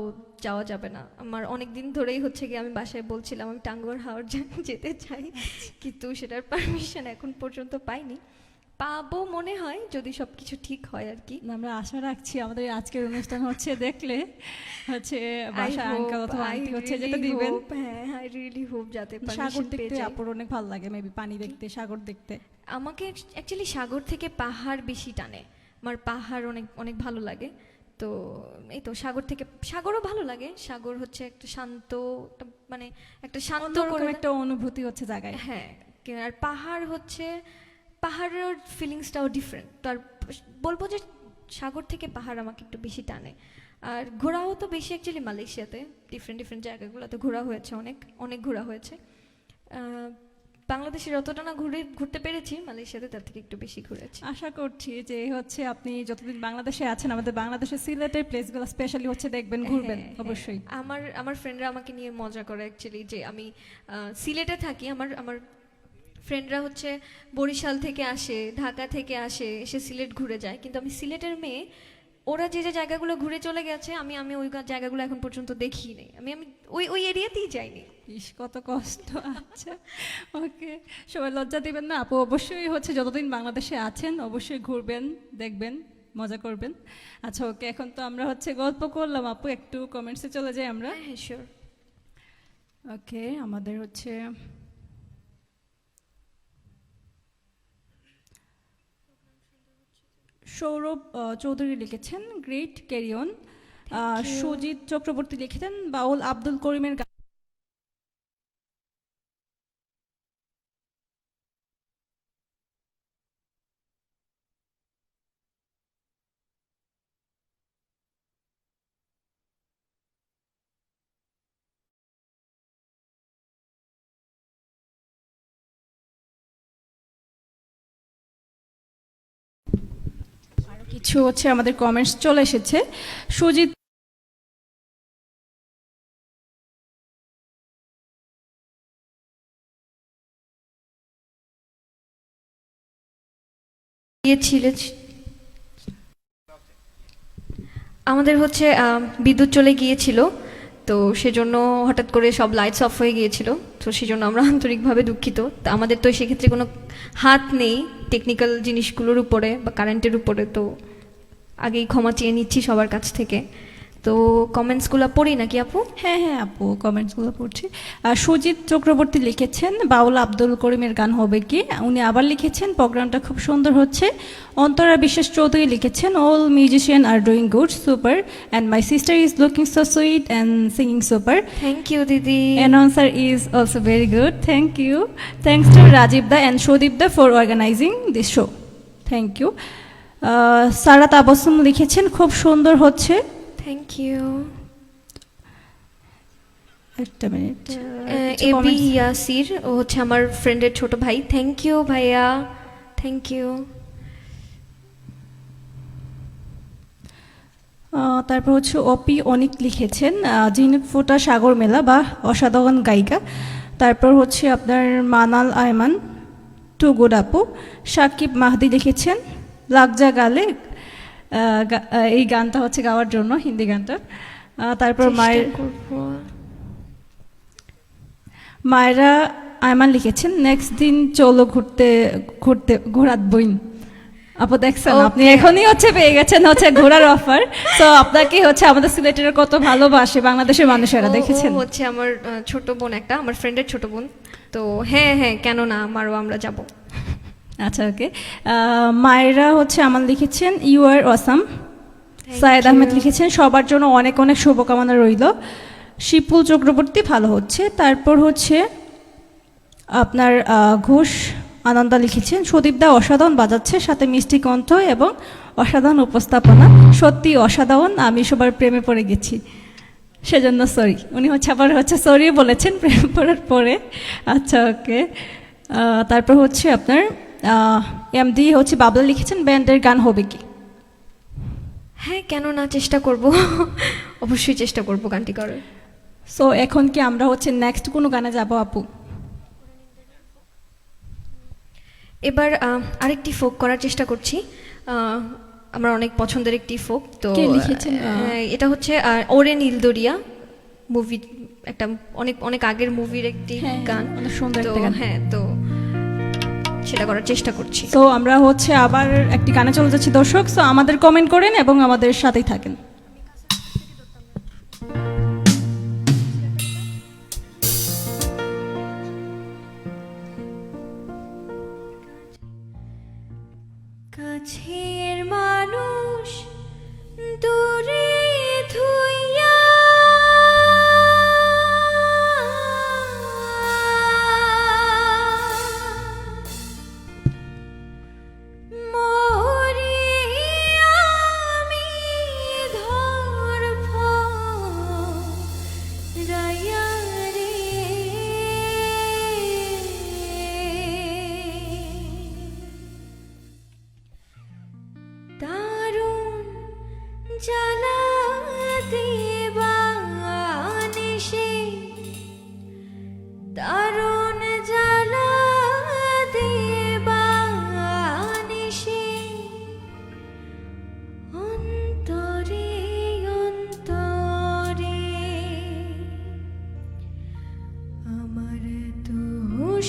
যাওয়া যাবে না। আমার অনেক দিন ধরেই হচ্ছে কি আমি বাসায় বলছিলাম আমি টাঙ্গুয়ার হাওর যেতে চাই, কিন্তু সেটার পারমিশন এখন পর্যন্ত পাইনি। পাবো মনে হয় যদি সব কিছু ঠিক হয় আর কি। আমরা আশা রাখছি আমাদের আজকের অনুষ্ঠান হচ্ছে দেখলে হচ্ছে বাসা আঙ্কেল অথবা আন্টি হচ্ছে যেটা দিবেন। হ্যাঁ আই রিয়েলি হোপ যাতে সাগর পারমিশন পেয়ে দেখতে যাই। আপুর অনেক ভালো লাগে, মেবি পানি দেখতে, সাগর দেখতে। আমাকে অ্যাকচুয়ালি সাগর থেকে পাহাড় বেশি টানে, আমার পাহাড় অনেক অনেক ভালো লাগে। তো এই তো সাগর থেকে, সাগরও ভালো লাগে। সাগর হচ্ছে একটা শান্ত মানে একটা শান্ত অন্যরকম একটা অনুভূতি হচ্ছে জায়গায়। হ্যাঁ, আর পাহাড় হচ্ছে পাহাড়ের ফিলিংসটাও ডিফারেন্ট। তো আর বলবো যে সাগর থেকে পাহাড় আমাকে একটু বেশি টানে। আর ঘোরাও তো বেশি অ্যাকচুয়ালি মালয়েশিয়াতে ডিফারেন্ট ডিফারেন্ট জায়গাগুলোতে ঘোরা হয়েছে, অনেক অনেক ঘোরা হয়েছে। বাংলাদেশে যতটা না ঘুরতে পেরেছি মালয়েশিয়াতে তার থেকে একটু বেশি ঘুরেছি। আশা করছি যে হচ্ছে আপনি যতদিন বাংলাদেশে আছেন আমাদের বাংলাদেশের সিলেটের প্লেসগুলো স্পেশালি হচ্ছে দেখবেন, ঘুরবেন অবশ্যই। আমার ফ্রেন্ডরা আমাকে নিয়ে মজা করে অ্যাকচুয়ালি, যে আমি সিলেটে থাকি, আমার ফ্রেন্ডরা হচ্ছে বরিশাল থেকে আসে, ঢাকা থেকে আসে, এসে সিলেট ঘুরে যায়, কিন্তু আমি সিলেটের মেয়ে। ওরা যে যে জায়গাগুলো ঘুরে চলে গেছে আমি আমি ওই জায়গাগুলো এখন পর্যন্ত দেখিনি, আমি আমি ওই ওই এরিয়াতেই যাইনি। ইস কত কষ্ট। আচ্ছা ওকে, সবাই লজ্জা দিবেন না আপু, অবশ্যই হচ্ছে যতদিন বাংলাদেশে আছেন অবশ্যই ঘুরবেন, দেখবেন, মজা করবেন। আচ্ছা ওকে, এখন তো আমরা হচ্ছে গল্প করলাম আপু, একটু কমেন্টসে চলে যাই আমরা। হ্যাঁ শিওর। ওকে, আমাদের হচ্ছে সৌরভ চৌধুরী লিখেছেন গ্রেট ক্যারিয়ন। সুজিত চক্রবর্তী লিখেছেন বাউল আব্দুল করিমের গান। আরো কিছু হচ্ছে আমাদের কমেন্টস চলে এসেছে। সুজিত গিয়েছিল, আমাদের হচ্ছে বিদ্যুৎ চলে গিয়েছিল, তো সেজন্য হঠাৎ করে সব লাইটস অফ হয়ে গিয়েছিল। তো সেজন্য আমরা আন্তরিকভাবে দুঃখিত। তা আমাদের তো সেক্ষেত্রে কোনো হাত নেই টেকনিক্যাল জিনিসগুলোর উপরে বা কারেন্টের উপরে, তো আগেই ক্ষমা চেয়ে নিচ্ছি সবার কাছ থেকে। তো কমেন্টসগুলো পড়ি নাকি আপু? হ্যাঁ হ্যাঁ আপু, কমেন্টসগুলো পড়ছি। সুজিত চক্রবর্তী লিখেছেন বাউল আব্দুল করিমের গান হবে কি। উনি আবার লিখেছেন প্রোগ্রামটা খুব সুন্দর হচ্ছে। অন্তরা বিশ্বাস চৌধুরী লিখেছেন all musician are doing good, super, and my sister is looking so sweet and singing super. Thank you দিদি। Announcer is also very good. Thank you. Thanks to Rajiv Da and Shodip Da for organizing this show. Thank you. Sara Tabassum লিখেছেন খুব সুন্দর হচ্ছে। Thank you. একটা minute. Abi Yasir, ও হচ্ছে আমার ফ্রেন্ডের ছোট ভাই। থ্যাংক ইউ ভাইয়া, থ্যাংক ইউ। তারপর হচ্ছে অপি অনিক লিখেছেন জিনুক ফোটা সাগর মেলা বা অসাধারণ গায়িকা। তারপর হচ্ছে আপনার মানাল আয়মান টু গুড আপু। সাকিব মাহদি লিখেছেন লাগজা গালে, এই গানটা হচ্ছে গাওয়ার জন্য, হিন্দি গানটা। তারপর মায়েরা আয়মান লিখেছেন নেক্সট দিন চলো ঘোরাত বইন। আপু দেখছেন আপনি এখনই হচ্ছে পেয়ে গেছেন হচ্ছে ঘোরার অফার। তো আপনাকে হচ্ছে আমাদের সিলেটের কত ভালোবাসে বাংলাদেশের মানুষেরা, দেখেছেন? হচ্ছে আমার ছোট বোন, একটা আমার ফ্রেন্ডের ছোট বোন। তো হ্যাঁ হ্যাঁ কেন না, আমারও, আমরা যাব। আচ্ছা ওকে, মায়েরা হচ্ছে আমার লিখেছেন ইউ আর অসাম। সায়েদ আহমেদ লিখেছেন সবার জন্য অনেক অনেক শুভকামনা রইল। শিপুল চক্রবর্তী ভালো হচ্ছে। তারপর হচ্ছে আপনার ঘোষ আনন্দা লিখেছেন সুদীপ দা অসাধারণ বাজাচ্ছে, সাথে মিষ্টি কণ্ঠ এবং অসাধারণ উপস্থাপনা, সত্যি অসাধারণ, আমি সবার প্রেমে পড়ে গেছি, সেজন্য সরি। উনি আবার সরি বলেছেন প্রেমে পড়ার পরে। আচ্ছা, ওকে। তারপর আপনার এমডি বাবলা লিখেছেন ব্যান্ডের গান হবে কি? হ্যাঁ, কেন না, চেষ্টা করব। অবশ্যই চেষ্টা করব গানটি করার। সো এখন কি আমরা নেক্সট কোনো গানে যাব আপু? এবার আরেকটি ফোক করার চেষ্টা করছি। আমার অনেক পছন্দের একটি ফোক। তো কে লিখেছেন? এটা ওরে নীলদরিয়া মুভি, একটা অনেক অনেক আগের মুভির একটি গান, অনেক সুন্দর তো একটা গান। হ্যাঁ, তো সেটা করার চেষ্টা করছি। তো আমরা আবার একটি গানে চলে যাচ্ছি দর্শক। সো আমাদের কমেন্ট করেন এবং আমাদের সাথেই থাকেন। কাছের মানুষ দূরে ধুইয়া, মরি আমি ধরফরাইয়া রে, দারুণ জ্বালা দিবানিশি, দারুণ জ্বালা দিবানিশি, অন্তরে অন্তরে আমার তো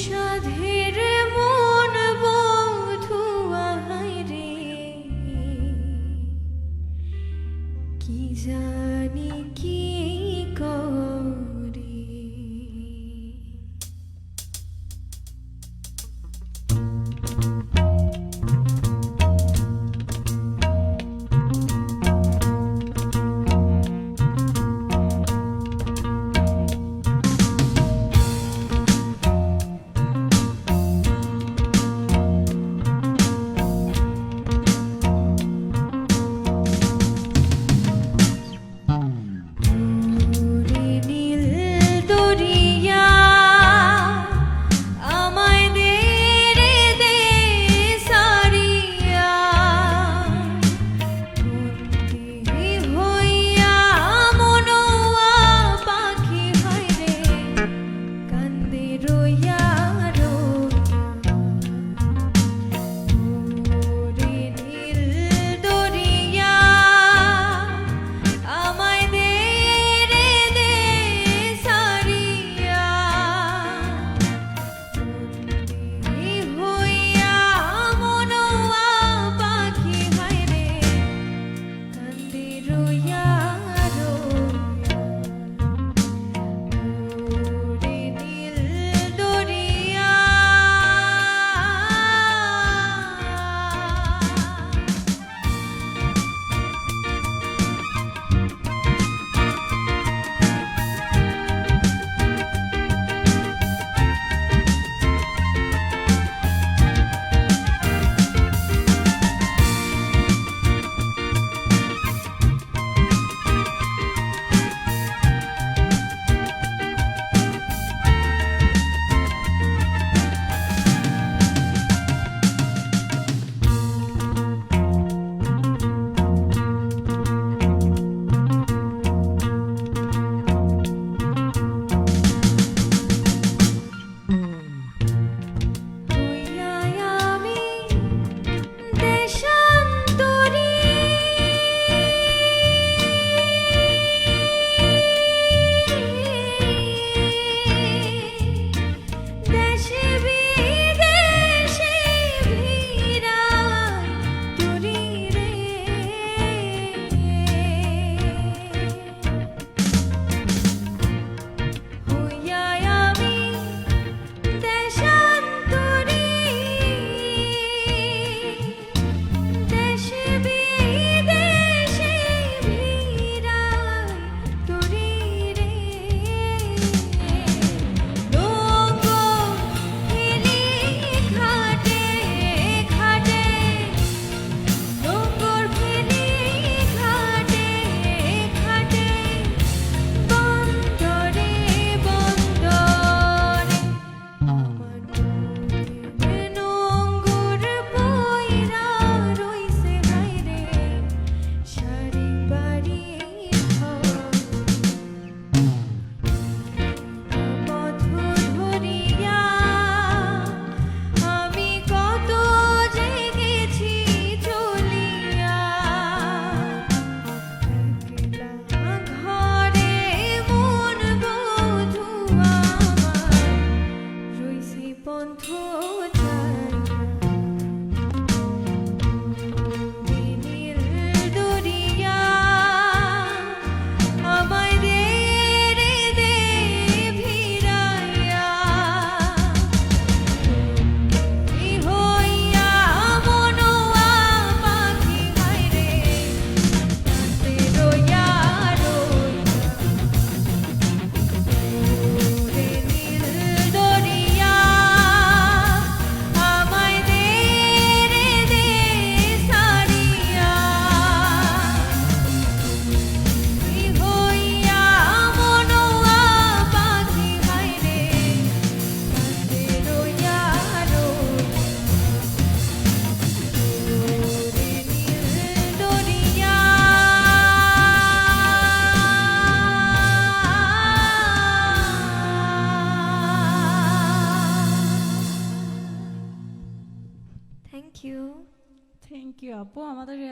সাধের মন বধুয়ায় রে, কি জানি কি করি।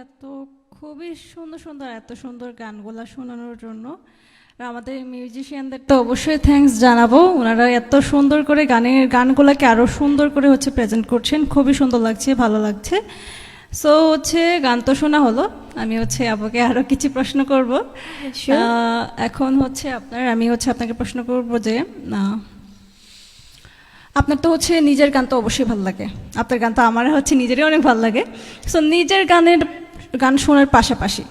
এত খুবই সুন্দর সুন্দর এত সুন্দর গানগুলা শোনানোর জন্য। আর আমাদের মিউজিশিয়ানদের তো অবশ্যই থ্যাঙ্কস জানাবো, ওনারা এত সুন্দর করে গানগুলোকে আরও সুন্দর করে হচ্ছে প্রেজেন্ট করছেন, খুবই সুন্দর লাগছে, ভালো লাগছে। সো হচ্ছে গান তো শোনা হলো, আমি হচ্ছে আপুকে আরও কিছু প্রশ্ন করব। এখন হচ্ছে আমি হচ্ছে আপনাকে প্রশ্ন করব যে আপনার তো হচ্ছে নিজের গান তো অবশ্যই ভালো লাগে, আপনার গান তো আমার হচ্ছে নিজেরই অনেক ভালো লাগে। সো নিজের গান শোনার পাশাপাশি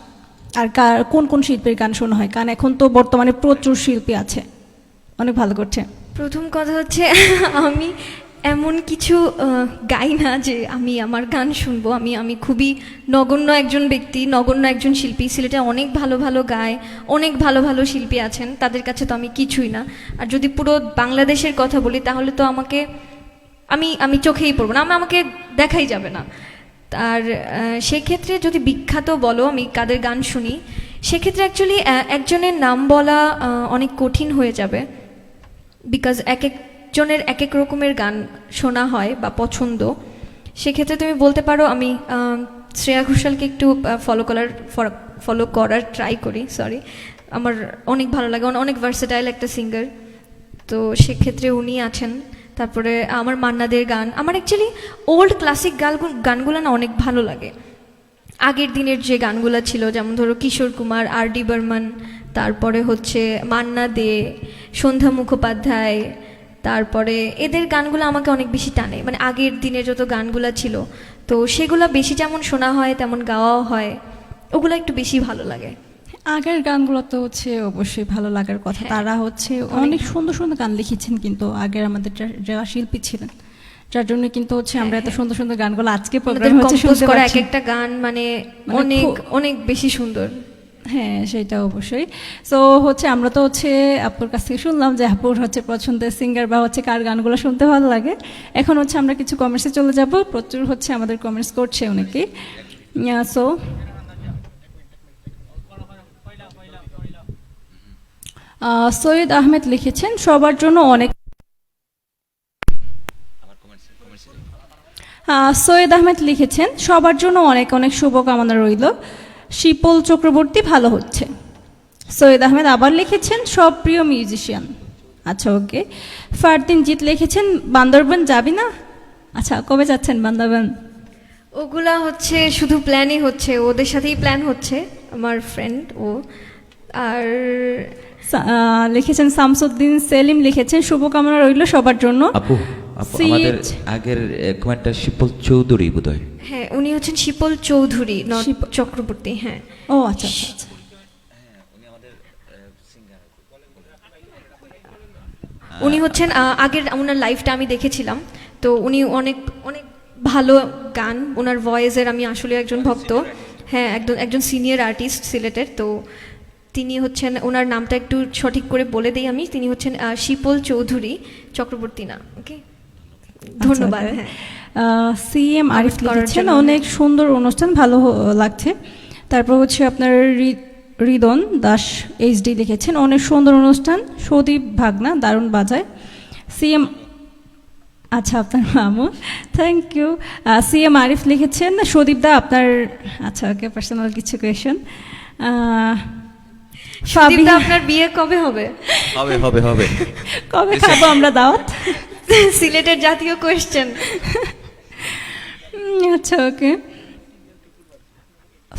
আর কোন কোন শিল্পীর গান শোনা হয়? কারণ এখন তো বর্তমানে প্রচুর শিল্পী আছে, অনেক ভালো করছে। প্রথম কথা হচ্ছে আমি এমন কিছু গাই না যে আমি আমার গান শুনবো। আমি খুবই নগণ্য একজন ব্যক্তি, নগণ্য একজন শিল্পী। সিলেটে অনেক ভালো ভালো গায়, অনেক ভালো ভালো শিল্পী আছেন, তাদের কাছে তো আমি কিছুই না। আর যদি পুরো বাংলাদেশের কথা বলি তাহলে তো আমি চোখেই পড়বো না, আমাকে দেখাই যাবে না। আর সেক্ষেত্রে যদি বিখ্যাত বলো আমি কাদের গান শুনি, সেক্ষেত্রে অ্যাকচুয়ালি একজনের নাম বলা অনেক কঠিন হয়ে যাবে, বিকজ এক একজনের এক এক রকমের গান শোনা হয় বা পছন্দ। সেক্ষেত্রে তুমি বলতে পারো আমি শ্রেয়া ঘোষালকে একটু ফলো করার ট্রাই করি। আমার অনেক ভালো লাগে, অনেক ভার্সেটাইল একটা সিঙ্গার, তো সেক্ষেত্রে উনি আছেন। তারপরে আমার মান্নাদের গান, আমার অ্যাকচুয়ালি ওল্ড ক্লাসিক গানগুলো না অনেক ভালো লাগে। আগের দিনের যে গানগুলো ছিল, যেমন ধরো কিশোর কুমার, R.D. বর্মন, তারপরে হচ্ছে মান্না দে, সন্ধ্যা মুখোপাধ্যায়, তারপরে এদের গানগুলো আমাকে অনেক বেশি টানে। মানে আগের দিনের যত গানগুলো ছিল, তো সেগুলো বেশি যেমন শোনা হয় তেমন গাওয়াও হয়, ওগুলো একটু বেশি ভালো লাগে। আগের গানগুলো তো হচ্ছে অবশ্যই ভালো লাগার কথা, তারা হচ্ছে অনেক সুন্দর সুন্দর গান লিখেছেন, কিন্তু আগের আমাদের যারা শিল্পী ছিলেন, যার জন্য কিন্তু হচ্ছে আমরা এত সুন্দর সুন্দর গানগুলো আজকে প্রোগ্রামে হচ্ছে শুনতে পাচ্ছি। এক একটা গান মানে অনেক অনেক বেশি সুন্দর। হ্যাঁ, সেটা অবশ্যই। সো হচ্ছে আমরা তো হচ্ছে আপুর কাছ থেকে শুনলাম যে আপুর হচ্ছে পছন্দের সিঙ্গার বা হচ্ছে কার গানগুলো শুনতে ভালো লাগে। এখন হচ্ছে আমরা কিছু কমেন্টসে চলে যাব, প্রচুর হচ্ছে আমাদের কমেন্টস করছে অনেকেই। সো সৈয়দ আহমেদ লিখেছেন সবার জন্য অনেক সৈয়দ আহমেদ লিখেছেন সবার জন্য অনেক অনেক শুভকামনা রইল, শিপল চক্রবর্তী ভালো হচ্ছে। সৈয়দ আহমেদ আবার লিখেছেন সব প্রিয় মিউজিশিয়ান। আচ্ছা, ওকে। ফারদিন জিত লিখেছেন বান্দরবান যাবি না? আচ্ছা, কবে যাচ্ছেন বান্দরবান? ওগুলা হচ্ছে শুধু প্ল্যানই হচ্ছে, ওদের সাথেই প্ল্যান হচ্ছে, আমার ফ্রেন্ড ও। আর লিখেছেন শামসুদ্দিন সেলিম লিখেছেন শুভকামনা রইল সবার জন্য। আপু আমাদের আগের কমেন্টটা শিপল চৌধুরী বোধহয়। হ্যাঁ, উনি হচ্ছেন শিপল চৌধুরী, চক্রবর্তী। হ্যাঁ, ও আচ্ছা আচ্ছা। উনি হচ্ছেন আগের ওনার লাইভটা আমি দেখেছিলাম, তো উনি অনেক অনেক ভালো গান, ওনার ভয়েসের আমি আসলে একজন ভক্ত। হ্যাঁ, একজন সিনিয়র আর্টিস্ট সিলেটের। তো তিনি হচ্ছেন, ওনার নামটা একটু সঠিক করে বলে দিই আমি, তিনি হচ্ছেন শিপল চৌধুরী চক্রবর্তী না। ওকে, ধন্যবাদ। হ্যাঁ, CM আরিফ লিখেছেন অনেক সুন্দর অনুষ্ঠান, ভালো লাগছে। তারপর হচ্ছে আপনার রিদন দাস HD লিখেছেন অনেক সুন্দর অনুষ্ঠান, সদীপ ভাগনা দারুণ বাজায়। CM আচ্ছা, আপনার মামু, থ্যাংক ইউ। CM আরিফ লিখেছেন সদীপ দা আপনার, আচ্ছা ওকে, পার্সোনাল কিছু কোয়েশন। সদীপদা, আপনার বিয়ে কবে হবে? হবে কবে খাবো আমরা দাওয়াত? সিলেটের জাতীয় কোয়েশ্চেন। আচ্ছা, ওকে।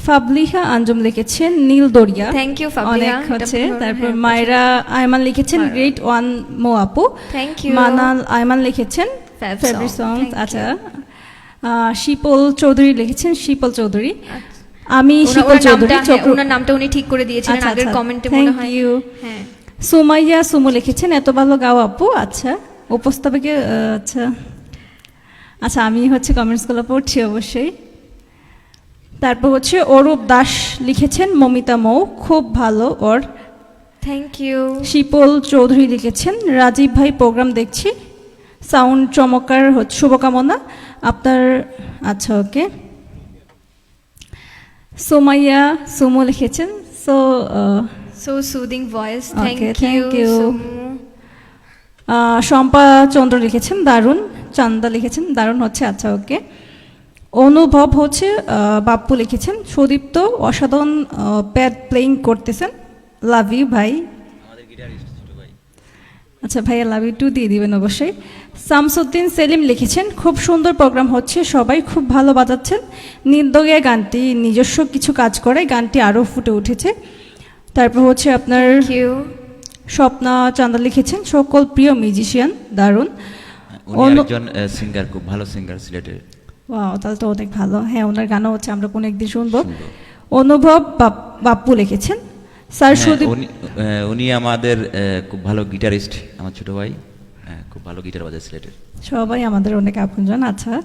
ফাবলিহা আঞ্জুম লিখেছেন নীল দরিয়া, থ্যাংক ইউ ফাবলিহা, অনেক হচ্ছে। তারপর মায়রা আয়মান লিখেছেন গ্রেট ওয়ান মো আপু, থ্যাংক ইউ। মানাল আয়মান লিখেছেন ফেভারিট সং। আচ্ছা, শিপল চৌধুরী লিখেছেন শিপল চৌধুরী, আমি শিপল চৌধুরী, ওনার নামটা উনি ঠিক করে দিয়েছিলেন আগের কমেন্টে মনে হয়। Thank you. হ্যাঁ, সুমাইয়া সুমু লিখেছেন এত ভালো গাও আপু। আচ্ছা, উপস্থাপকে আচ্ছা আচ্ছা, আমি হচ্ছে কমেন্টসগুলো পড়ছি অবশ্যই। তারপর হচ্ছে অরূপ দাস লিখেছেন মমিতা মৌ খুব ভালো ওর, থ্যাংক ইউ। শিপল চৌধুরী লিখেছেন রাজীব ভাই প্রোগ্রাম দেখছি, সাউন্ড চমৎকার, শুভকামনা আপনার। আচ্ছা, ওকে। সোমাইয়া সুমু লিখেছেন so soothing voice, Okay, thank thank you. you. Shampa Chandra লিখেছেন দারুণ, চান্দা লিখেছেন দারুণ হচ্ছে। আচ্ছা, ওকে। অনুভব হচ্ছে বাপ্পু লিখেছেন, সুদীপ্ত অসাধারণ প্যাড প্লেইং করতেছেন, লাভ ইউ ভাই। আচ্ছা ভাইয়া লাভ ইউ টু দিয়ে দিবেন অবশ্যই। শামসুদ্দিন সেলিম লিখেছেন, খুব সুন্দর প্রোগ্রাম হচ্ছে, সবাই খুব ভালো বাজাচ্ছেন। নির্দগে গানটি নিজস্ব কিছু কাজ করে গানটি আরও ফুটে উঠেছে। তারপর হচ্ছে আপনার কিউ স্বপ্না চান্দা লিখেছেন, সকল প্রিয় মিউজিশিয়ান দারুণ। উনি একজন সিঙ্গার, খুব ভালো সিঙ্গার সিলেটের। ওয়াও, তাহলে তো অনেক ভালো। হ্যাঁ, ওনার গানও হচ্ছে আমরা কোনো একদিন শুনবো। অনুভব বাপ্পু লিখেছেন, স্যার সুদীপ। উনি আমাদের খুব ভালো গিটারিস্ট, আমার ছোট ভাই, খুব ভালো গিটার বাজায় সিলেটের। সবাই আমাদের অনেক আপনজন। আচ্ছা,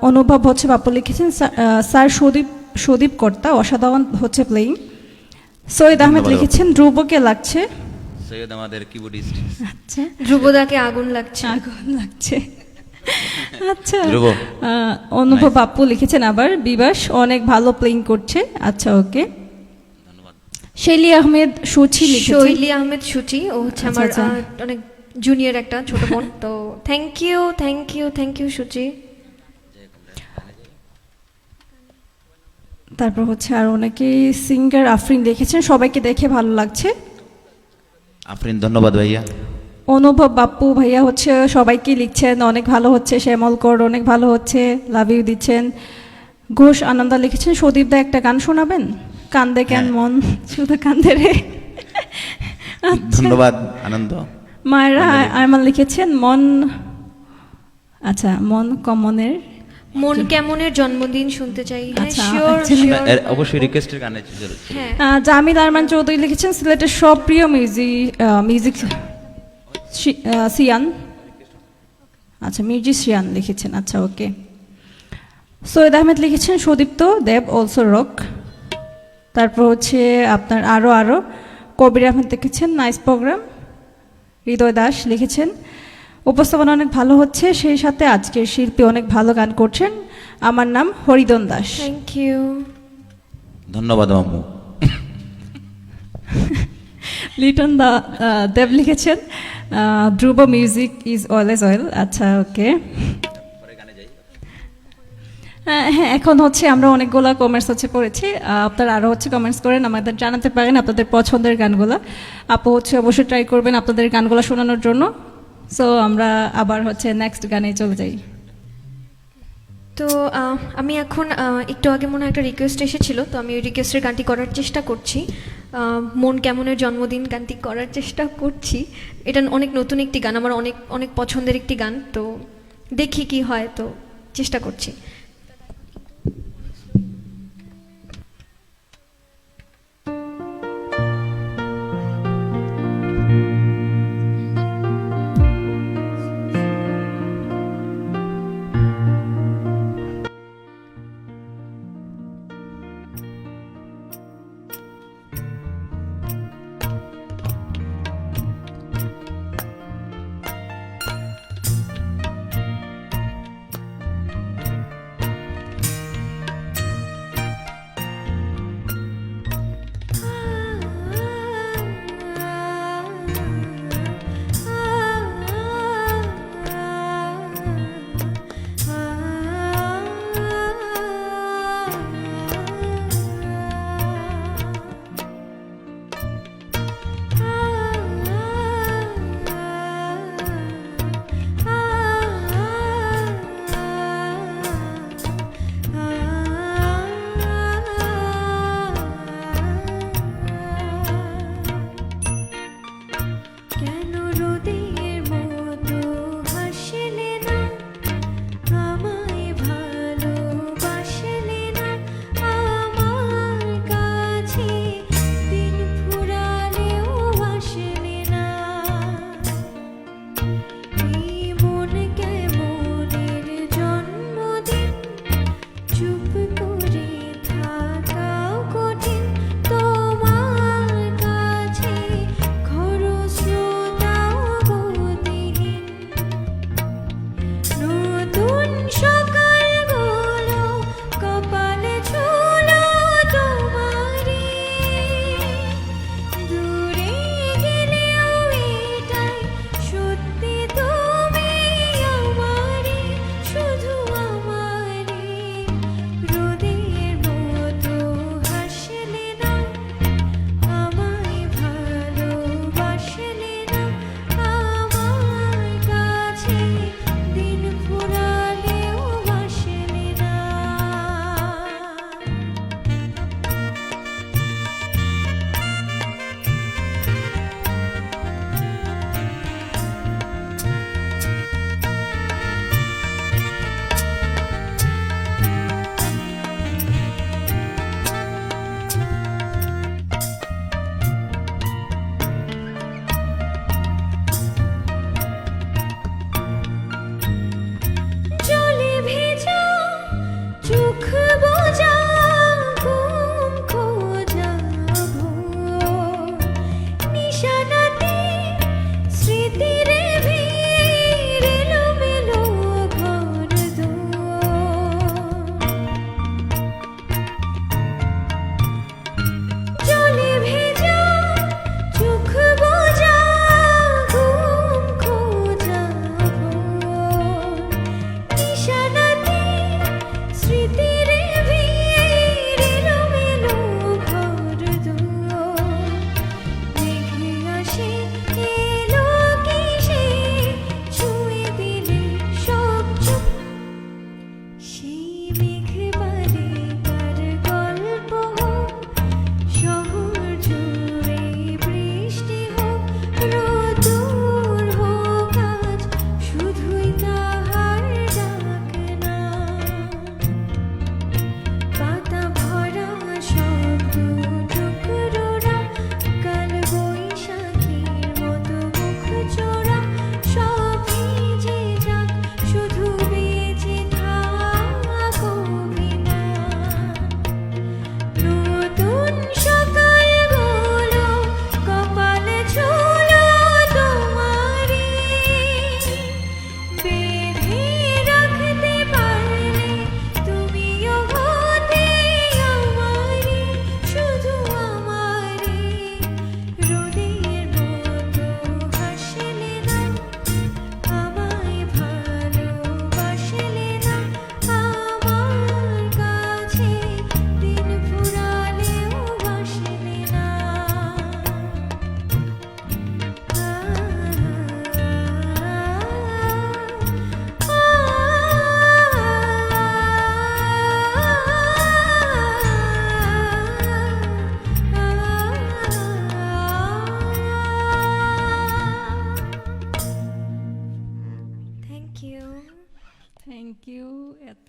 অনুভব হচ্ছে বাপ্পু লিখেছেন, স্যার সুদীপ কর্তা অসাধারণ হচ্ছে প্লেইং। সৈয়দ আহমেদ ধন্যবাদ। লিখেছেন, ধ্রুবকে লাগছে। সৈয়দ আমাদের কিবোর্ডিস্ট। আচ্ছা, ধ্রুবদাকে আগুন লাগছে। আগুন লাগছে। আচ্ছা, ধ্রুব। অনুভব Nice. বাপ্পু লিখেছেন আবার, বিবাস অনেক ভালো প্লেইং করছে। আচ্ছা, ওকে। ধন্যবাদ। শেলি আহমেদ সুচি লিখেছেন, শৈলী আহমেদ সুচি, ও হচ্ছে আচ্ছা, আমার আচ্ছা। অনেক জুনিয়র একটা ছোট বোন। তো থ্যাংক ইউ সুচি। তারপর হচ্ছে আর অনেকেই সিঙ্গার আফরিন লিখেছেন, সবাইকে দেখে ভালো লাগছে। আফরিন ধন্যবাদ ভাইয়া। অনুভব বাপ্পু ভাইয়া হচ্ছে সবাইকে লিখছেন, অনেক ভালো হচ্ছে। শ্যামল কর অনেক ভালো হচ্ছে, লাভ ইউ দিচ্ছেন। ঘোষ আনন্দা লিখেছেন, সুদীপ দা একটা গান শোনাবেন, কান্দে কেন হ্যাঁ। মন শুধু কান্দে রে। আচ্ছা। ধন্যবাদ আনন্দ। মায়েরা ধন্যবাদ। আরমান লিখেছেন, মন, আচ্ছা মন কমনের। মন কেমনের জন্মদিন শুনতে চাই। হ্যাঁ, আচ্ছা, শিওর actually- শিওর। অবশ্যই রিকোয়েস্টের গানে হ্যাঁ, জামিল আরমান চৌধুরী লিখেছেন, সিলেটের সব প্রিয় মিউজিক সিয়ান। আচ্ছা, মিউজিশিয়ান লিখেছেন। আচ্ছা, ওকে। সৈয়দ আহমেদ লিখেছেন, সুদীপ্ত দেব অলসো রক। তারপর হচ্ছে আপনার আরও কবির আহমেদ লিখেছেন, নাইস প্রোগ্রাম। হৃদয় দাস লিখেছেন, উপস্থাপনা অনেক ভালো হচ্ছে, সেই সাথে আজকের শিল্পী অনেক ভালো গান করছেন, আমার নাম হরিদন দাস। Thank you. ধন্যবাদ মামু। লিটন দেব লিখেছেন, ধ্রুব মিউজিক ইজ অলওয়েজ অয়েল। আচ্ছা, ওকে। হ্যাঁ, এখন হচ্ছে আমরা অনেকগুলো কমেন্টস হচ্ছে পড়েছি। আপনারা আরও হচ্ছে কমেন্টস করেন, আমাদের জানাতে পারেন আপনাদের পছন্দের গানগুলো। আপু হচ্ছে অবশ্যই ট্রাই করবেন আপনাদের গানগুলো শোনানোর জন্য। সো আমরা আবার হচ্ছে নেক্সট গানে চলে যাই। তো আমি এখন একটু আগে মনে হয় একটা রিকোয়েস্ট এসেছিল, তো আমি ওই রিকোয়েস্টের গানটি করার চেষ্টা করছি। মন কেমনের জন্মদিন গানটি করার চেষ্টা করছি। এটা অনেক নতুন একটি গান, আমার অনেক অনেক পছন্দের একটি গান। তো দেখি কি হয়, তো চেষ্টা করছি।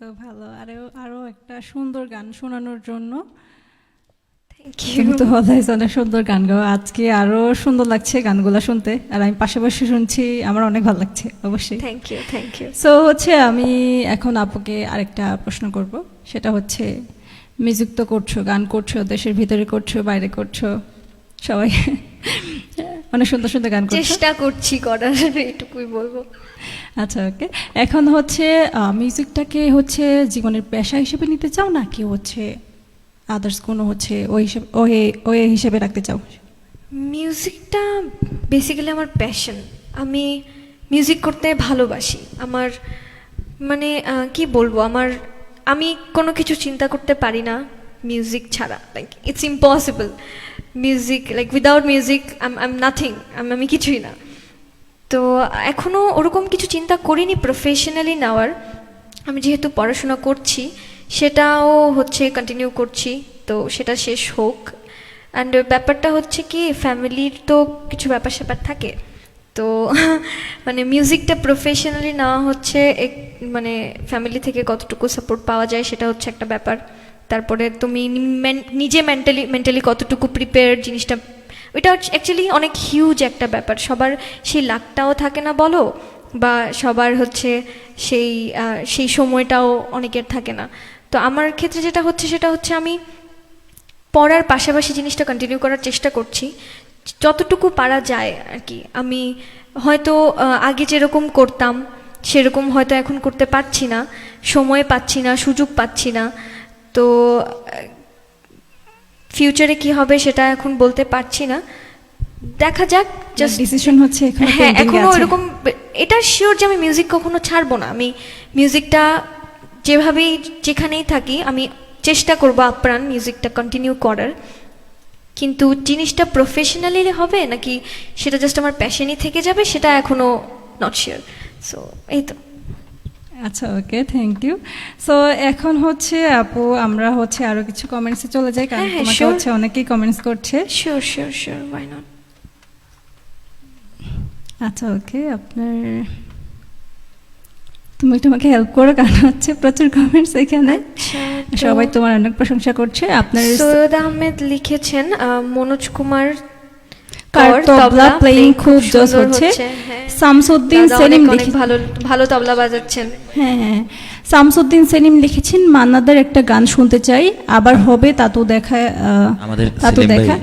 তো ভালো, আরো আরো একটা সুন্দর গান শোনানোর জন্য। থ্যাংক তুমি ইউ। তো অলওয়েজ অনেক সুন্দর গান গাও, আজকে আরো সুন্দর লাগছে গানগুলো শুনতে, আর আমি পাশাপাশি শুনছি, আমার অনেক ভালো লাগছে অবশ্যই। Thank you, thank you. So হচ্ছে আমি এখন আপুকে আরেকটা প্রশ্ন করব, সেটা হচ্ছে মিউজিক তো করছো, গান করছো, দেশের ভিতরে করছো, বাইরে করছো, সবাই অনেক সুন্দর সুন্দর গান করছো। চেষ্টা করছি করার, এটুকুই বলবো। আচ্ছা ওকে, এখন হচ্ছে মিউজিকটাকে হচ্ছে জীবনের পেশা হিসেবে নিতে চাও, নাকি হচ্ছে আদার্স কোনো হচ্ছে ওই হিসেবে ওই হিসেবে রাখতে চাও? মিউজিকটা বেসিক্যালি আমার প্যাশন। আমি মিউজিক করতে ভালোবাসি। আমার মানে কি বলবো, আমি কোনো কিছু চিন্তা করতে পারি না মিউজিক ছাড়া। Like it's impossible. Music, like without music I am nothing. আমি কিছুই না। তো এখনও ওরকম কিছু চিন্তা করিনি প্রফেশনালি নেওয়ার। আমি যেহেতু পড়াশোনা করছি, সেটাও হচ্ছে কন্টিনিউ করছি, তো সেটা শেষ হোক। অ্যান্ড ব্যাপারটা হচ্ছে কি, ফ্যামিলির তো কিছু ব্যাপার স্যাপার থাকে, তো মানে মিউজিকটা প্রফেশনালি নেওয়া হচ্ছে মানে ফ্যামিলি থেকে কতটুকু সাপোর্ট পাওয়া যায় সেটা হচ্ছে একটা ব্যাপার। তারপরে তুমি নিজে মেন্টালি কতটুকু প্রিপেয়ার, জিনিসটা ওইটা অ্যাকচুয়ালি অনেক হিউজ একটা ব্যাপার। সবার সেই লাকটাও থাকে না বলো, বা সবার হচ্ছে সেই সময়টাও অনেকের থাকে না। তো আমার ক্ষেত্রে যেটা হচ্ছে সেটা হচ্ছে আমি পড়ার পাশাপাশি জিনিসটা কন্টিনিউ করার চেষ্টা করছি, যতটুকু পারা যায় আর কি। আমি হয়তো আগে যেরকম করতাম সেরকম হয়তো এখন করতে পারছি না, সময় পাচ্ছি না, সুযোগ পাচ্ছি না। তো ফিউচারে কি হবে সেটা এখন বলতে পারছি না, দেখা যাক। জাস্ট ডিসিশন হচ্ছে এখনো হ্যাঁ, pending এখনো আছে। এরকম এটা শিওর যে আমি মিউজিক কখনো ছাড়বো না। আমি মিউজিকটা যেভাবেই যেখানেই থাকি আমি চেষ্টা করবো আপ্রাণ মিউজিকটা কন্টিনিউ করার। কিন্তু জিনিসটা প্রফেশনালি হবে নাকি সেটা জাস্ট আমার প্যাশনই থেকে যাবে, সেটা এখনো নট শিওর। সো এই তো। আচ্ছা ওকে, থ্যাংক ইউ। সো এখন হচ্ছে আপু আমরা হচ্ছে আরো কিছু কমেন্টসে চলে যাই, কারণ হ্যাঁ, তোমাকে sure. হচ্ছে অনেকেই কমেন্টস করছে। Sure sure sure, why not. আচ্ছা ওকে, তুমি তোমাকে হেল্প করো, কারণ হচ্ছে প্রচুর কমেন্টস এখানে, সবাই তোমার অনেক প্রশংসা করছে। আপনার সৈয়দ আহমেদ লিখেছেন মনোজ কুমার কার তবলা প্লেইং খুব জোস সুন্দর হচ্ছে। হ্যাঁ। শামসুদ্দিন দাদা সেলিম অনেক ভালো ভালো তবলা বাজাচ্ছেন। হ্যাঁ হ্যাঁ, শামসুদ্দিন সেলিম লিখেছেন মান্নাদার একটা গান শুনতে চাই, আবার হবে তা তো দেখা, আমাদের তা তো সেলিম ভাই, দেখা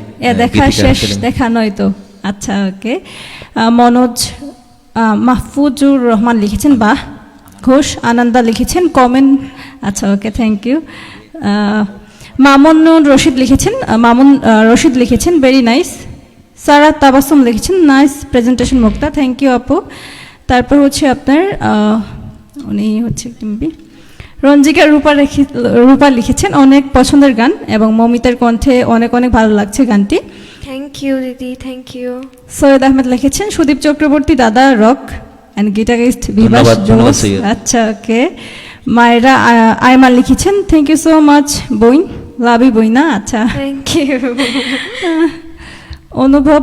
দেখা গীতিকার শেষ সেলিম। দেখা নয় তো। আচ্ছা ওকে, মনোজ মাহফুজুর রহমান লিখেছেন বাহ, ঘোষ আনন্দা লিখেছেন কমেন্ট। আচ্ছা okay, thank you. Mamun Rashid লিখেছেন, রশিদ লিখেছেন ভেরি নাইস। সারা তাবাসুম লিখেছেন nice presentation Mukta, thank you আপু। তারপর হচ্ছে আপনার উনি হচ্ছে রঞ্জিকা রূপা লিখেছেন অনেক পছন্দের গান, এবং মমিতার কণ্ঠে অনেক অনেক ভালো লাগছে গানটি। থ্যাংক ইউ দিদি, থ্যাংক ইউ। সৈয়দ আহমেদ লিখেছেন সুদীপ চক্রবর্তী দাদা রক অ্যান্ড গিটারিস্ট বিভাস ধন্যবাদ জোস। সৈয়দ। আচ্ছা ওকে, মায়েরা আয়মান লিখেছেন থ্যাংক ইউ সো মাচ বইন, লাভি বইনা। আচ্ছা, থ্যাংক ইউ। অনুভব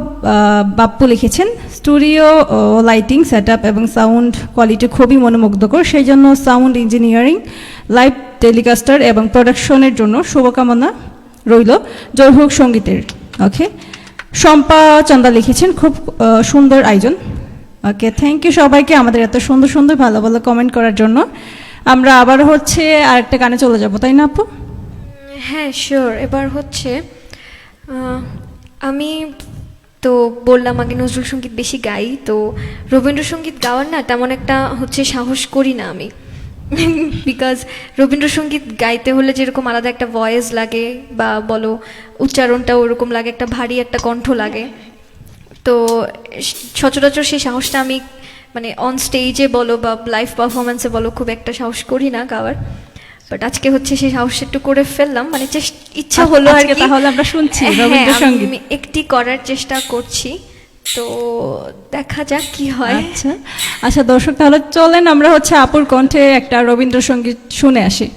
বাপ্পু লিখেছেন স্টুডিও লাইটিং সেটআপ এবং সাউন্ড কোয়ালিটি খুবই মনোমুগ্ধকর, সেই জন্য সাউন্ড ইঞ্জিনিয়ারিং, লাইভ টেলিকাস্টার এবং প্রোডাকশনের জন্য শুভকামনা রইল, জয় হোক সঙ্গীতের। ওকে, শম্পা চন্দা লিখেছেন খুব সুন্দর আয়োজন। ওকে, থ্যাংক ইউ সবাইকে আমাদের এত সুন্দর সুন্দর ভালো ভালো কমেন্ট করার জন্য। আমরা আবার হচ্ছে আরেকটা গানে চলে যাব, তাই না আপু? হ্যাঁ শিওর। এবার হচ্ছে আমি তো বললাম আগে নজরুল সঙ্গীত বেশি গাই, তো রবীন্দ্রসঙ্গীত গাওয়ার না তেমন একটা হচ্ছে সাহস করি না আমি। বিকজ রবীন্দ্রসঙ্গীত গাইতে হলে যেরকম আলাদা একটা ভয়েস লাগে, বা বলো উচ্চারণটাও ওরকম লাগে, একটা ভারী একটা কণ্ঠ লাগে। তো সচরাচর সেই সাহসটা আমি মানে অন স্টেজে বলো বা লাইভ পারফরমেন্সে বলো খুব একটা সাহস করি না গাওয়ার। বাট আজকে হচ্ছে সেই সাহস একটু করে ফেললাম, মানে ইচ্ছা হলো আর আজকে কি। তাহলে আমরা শুনছি হ্যাঁ, রবীন্দ্রসঙ্গীত। আমি একটি করার চেষ্টা করছি, তো দেখা যাক কি হয়। আচ্ছা আচ্ছা, দর্শক তাহলে চলেন আমরা হচ্ছে আপুর কণ্ঠে একটা রবীন্দ্রসঙ্গীত শুনে আসি।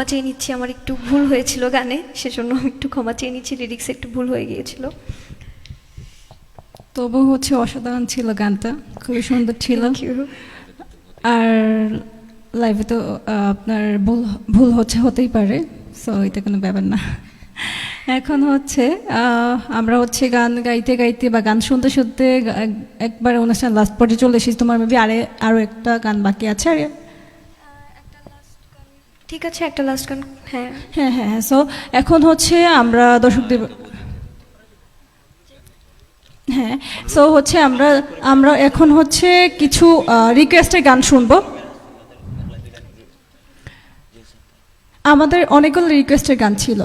ক্ষমা চেয়ে নিচ্ছি, আমার একটু ভুল হয়েছিল গানে, সেজন্য আমি একটু ক্ষমা চেয়ে নিচ্ছি, লিরিক্সে একটু ভুল হয়ে গিয়েছিল। তবু হচ্ছে অসাধারণ ছিল গানটা, খুবই সুন্দর ছিল। Thank you. আর লাইভে তো আপনার ভুল ভুল হতেই পারে, সো এটা কোনো ব্যাপার না। এখন হচ্ছে আমরা হচ্ছে গান গাইতে গাইতে বা গান শুনতে শুনতে একবার অনুষ্ঠান লাস্ট পর্যায়ে চলে এসেছি। তোমার মেবি আরও একটা গান বাকি আছে। আর ঠিক আছে, একটা লাস্ট গান। হ্যাঁ হ্যাঁ হ্যাঁ, সো এখন হচ্ছে আমরা দর্শকদের, হ্যাঁ, সো হচ্ছে আমরা আমরা এখন হচ্ছে কিছু রিকোয়েস্টের গান শুনবো। আমাদের অনেকগুলো রিকোয়েস্টের গান ছিল।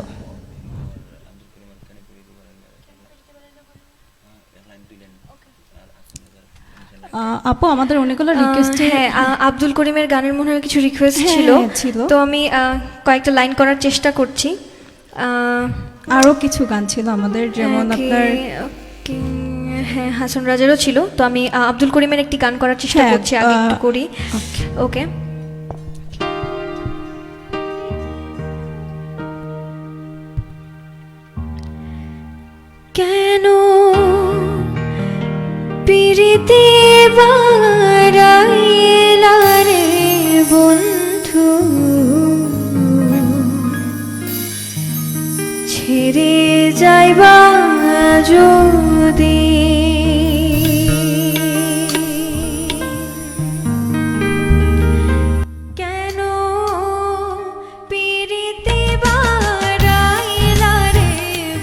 আপু, আমাদের অনেকগুলো রিকোয়েস্ট। হ্যাঁ, আব্দুল করিমের গানের মনে হয় কিছু রিকোয়েস্ট হ্যাঁ, ছিল, ছিল। তো আমি কয়েকটা লাইন করার চেষ্টা করছি। আরও কিছু গান ছিল আমাদের, যেমন আপনার হ্যাঁ, হাসান রাজেরও ছিল, তো আমি আব্দুল করিমের একটি গান করার চেষ্টা হ্যাঁ, করছি, আগে একটু করি। ওকে। কেন পিরিতে বারাইলা রে বন্ধু, ছেড়ে যাইবা যদি, কেন পিরিতে বারাইলা রে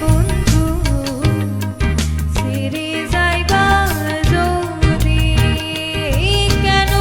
বন্ধু, ছেড়ে যাইবা যদি, কেন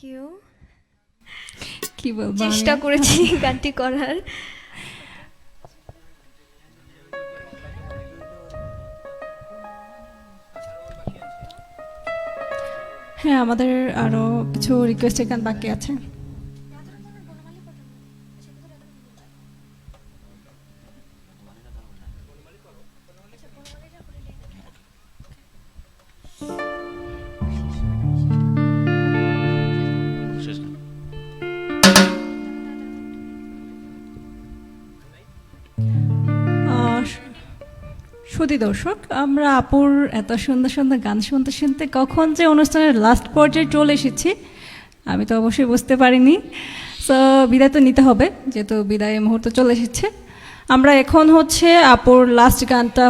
ইউ। কি বলবো চেষ্টা করেছি গানটি করার। হ্যাঁ, আমাদের আরো কিছু রিকোয়েস্টের গান বাকি আছে। সুধী দর্শক, আমরা আপুর এত সুন্দর সুন্দর গান শুনতে শুনতে কখন যে অনুষ্ঠানের লাস্ট পর্যায়ে চলে এসেছি আমি তো অবশ্যই বুঝতে পারিনি। সো বিদায় তো নিতে হবে, যেহেতু বিদায় মুহূর্ত চলে এসেছে। আমরা এখন হচ্ছে আপুর লাস্ট গানটা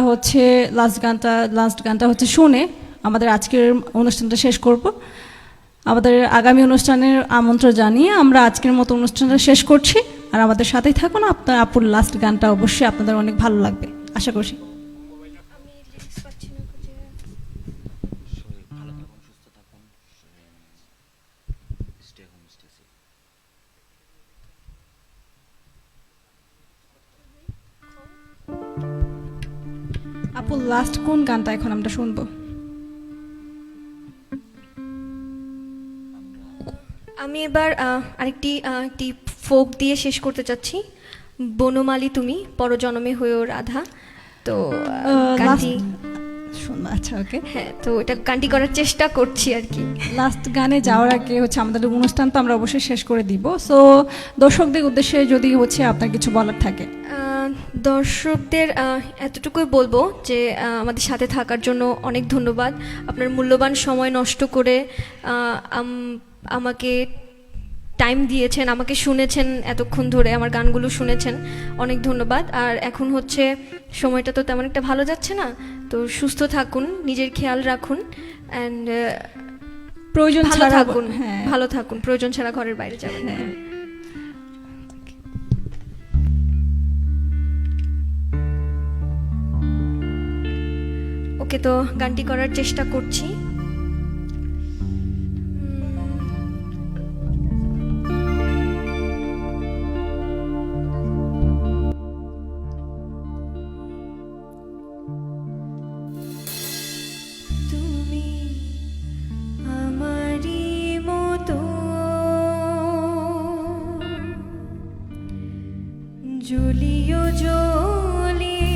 হচ্ছে শুনে আমাদের আজকের অনুষ্ঠানটা শেষ করব। আমাদের আগামী অনুষ্ঠানের আমন্ত্রণ জানিয়ে আমরা আজকের মতো অনুষ্ঠানটা শেষ করছি। আর আমাদের সাথেই থাকুন, আপনার আপুর লাস্ট গানটা অবশ্যই আপনাদের অনেক ভালো লাগবে আশা করছি। আপু লাস্ট কোন গানটা এখন আমরা শুনবো? আমি এবার একটি ফোক দিয়ে শেষ করতে চাচ্ছি। বনমালী তুমি পরজন্মে হয়েও রাধা। তো গানটি শুনবো। আচ্ছা, ওকে। হ্যাঁ, তো এটা গানটি করার চেষ্টা করছি আর কি। লাস্ট গানে যাওয়ার আগে হচ্ছে আমাদের অনুষ্ঠান তো আমরা অবশ্যই শেষ করে দিব। সো দর্শকদের উদ্দেশ্যে যদি হচ্ছে আপনার কিছু বলার থাকে। দর্শকদের এতটুকুই বলবো যে আমাদের সাথে থাকার জন্য অনেক ধন্যবাদ। আপনার মূল্যবান সময় নষ্ট করে আমাকে টাইম দিয়েছেন, আমাকে শুনেছেন, এতক্ষণ ধরে আমার গানগুলো শুনেছেন, অনেক ধন্যবাদ। আর এখন হচ্ছে সময়টা তো তেমন একটা ভালো যাচ্ছে না, তো সুস্থ থাকুন, নিজের খেয়াল রাখুন, অ্যান্ড প্রয়োজন ভালো ছাড়া থাকুন। হ্যাঁ, ভালো থাকুন, প্রয়োজন ছাড়া ঘরের বাইরে যাবেন না। ওকে, তো গানটি করার চেষ্টা করছি। তুমি আমারই মতো জ্বলিও জ্বলিও,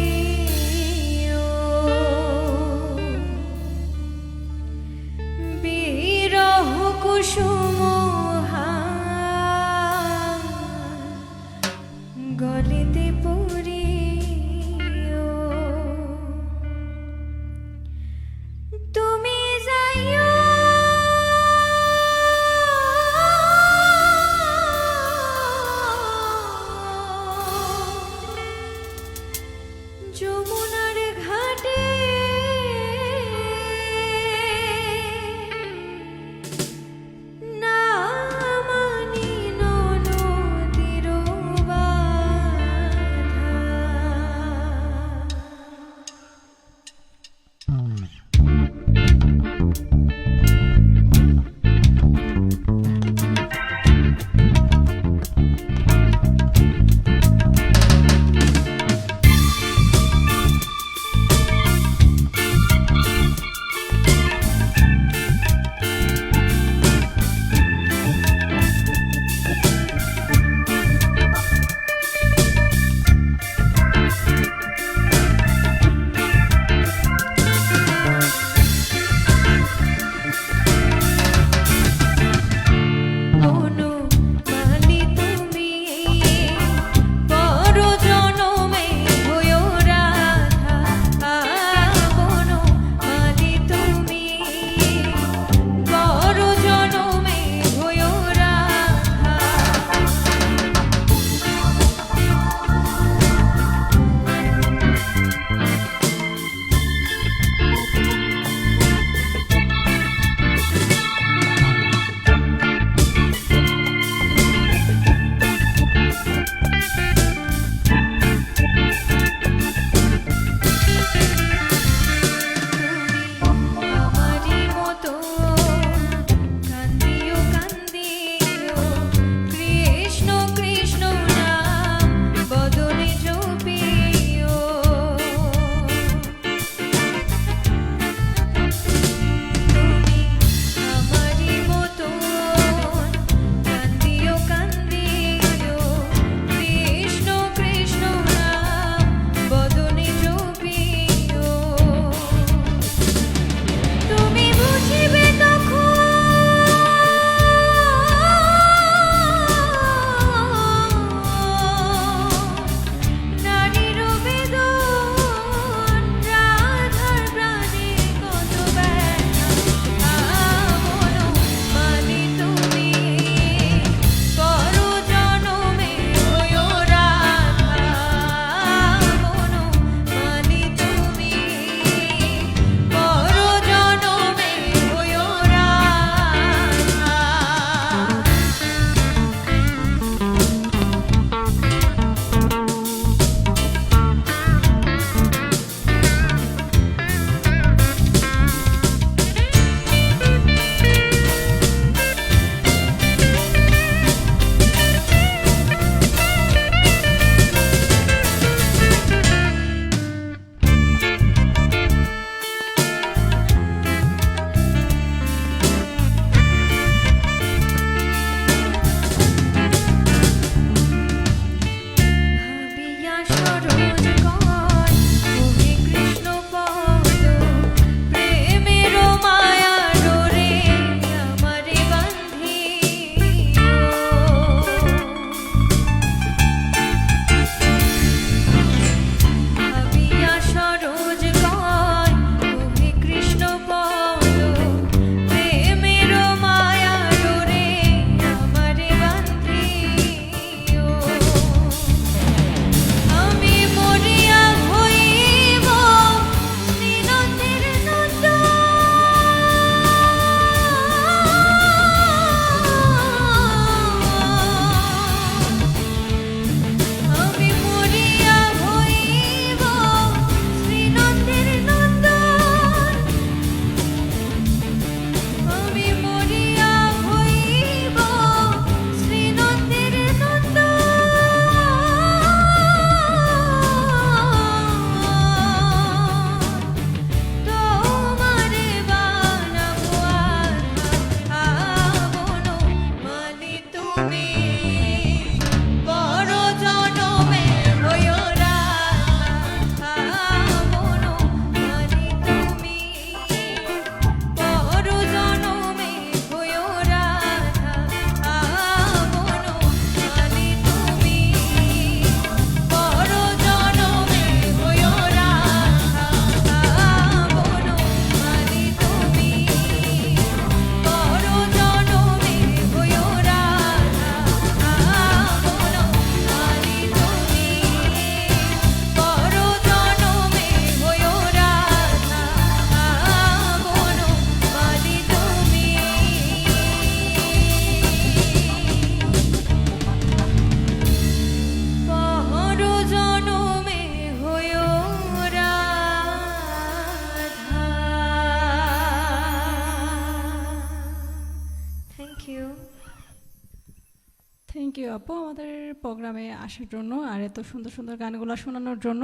আপু আমাদের প্রোগ্রামে আসার জন্য আর এত সুন্দর সুন্দর গানগুলো শোনানোর জন্য।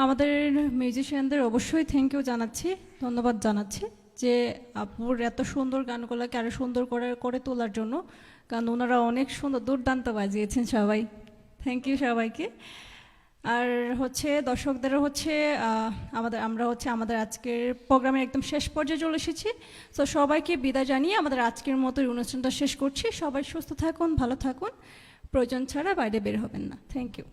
আমাদের মিউজিশিয়ানদের অবশ্যই থ্যাংক ইউ জানাচ্ছি, ধন্যবাদ জানাচ্ছি যে আপুর এত সুন্দর গানগুলোকে আরও সুন্দর করে করে তোলার জন্য, কারণ ওনারা অনেক সুন্দর দুর্দান্ত বাজিয়েছেন সবাই। থ্যাংক ইউ সবাইকে। আর হচ্ছে দর্শকদেরও হচ্ছে আমাদের আজকের প্রোগ্রামের একদম শেষ পর্যায়ে চলে এসেছি। তো সবাইকে বিদায় জানিয়ে আমাদের আজকের মতো এই অনুষ্ঠানটা শেষ করছি। সবাই সুস্থ থাকুন, ভালো থাকুন, প্রয়োজন ছাড়া বাইরে বের হবেন না। Thank you.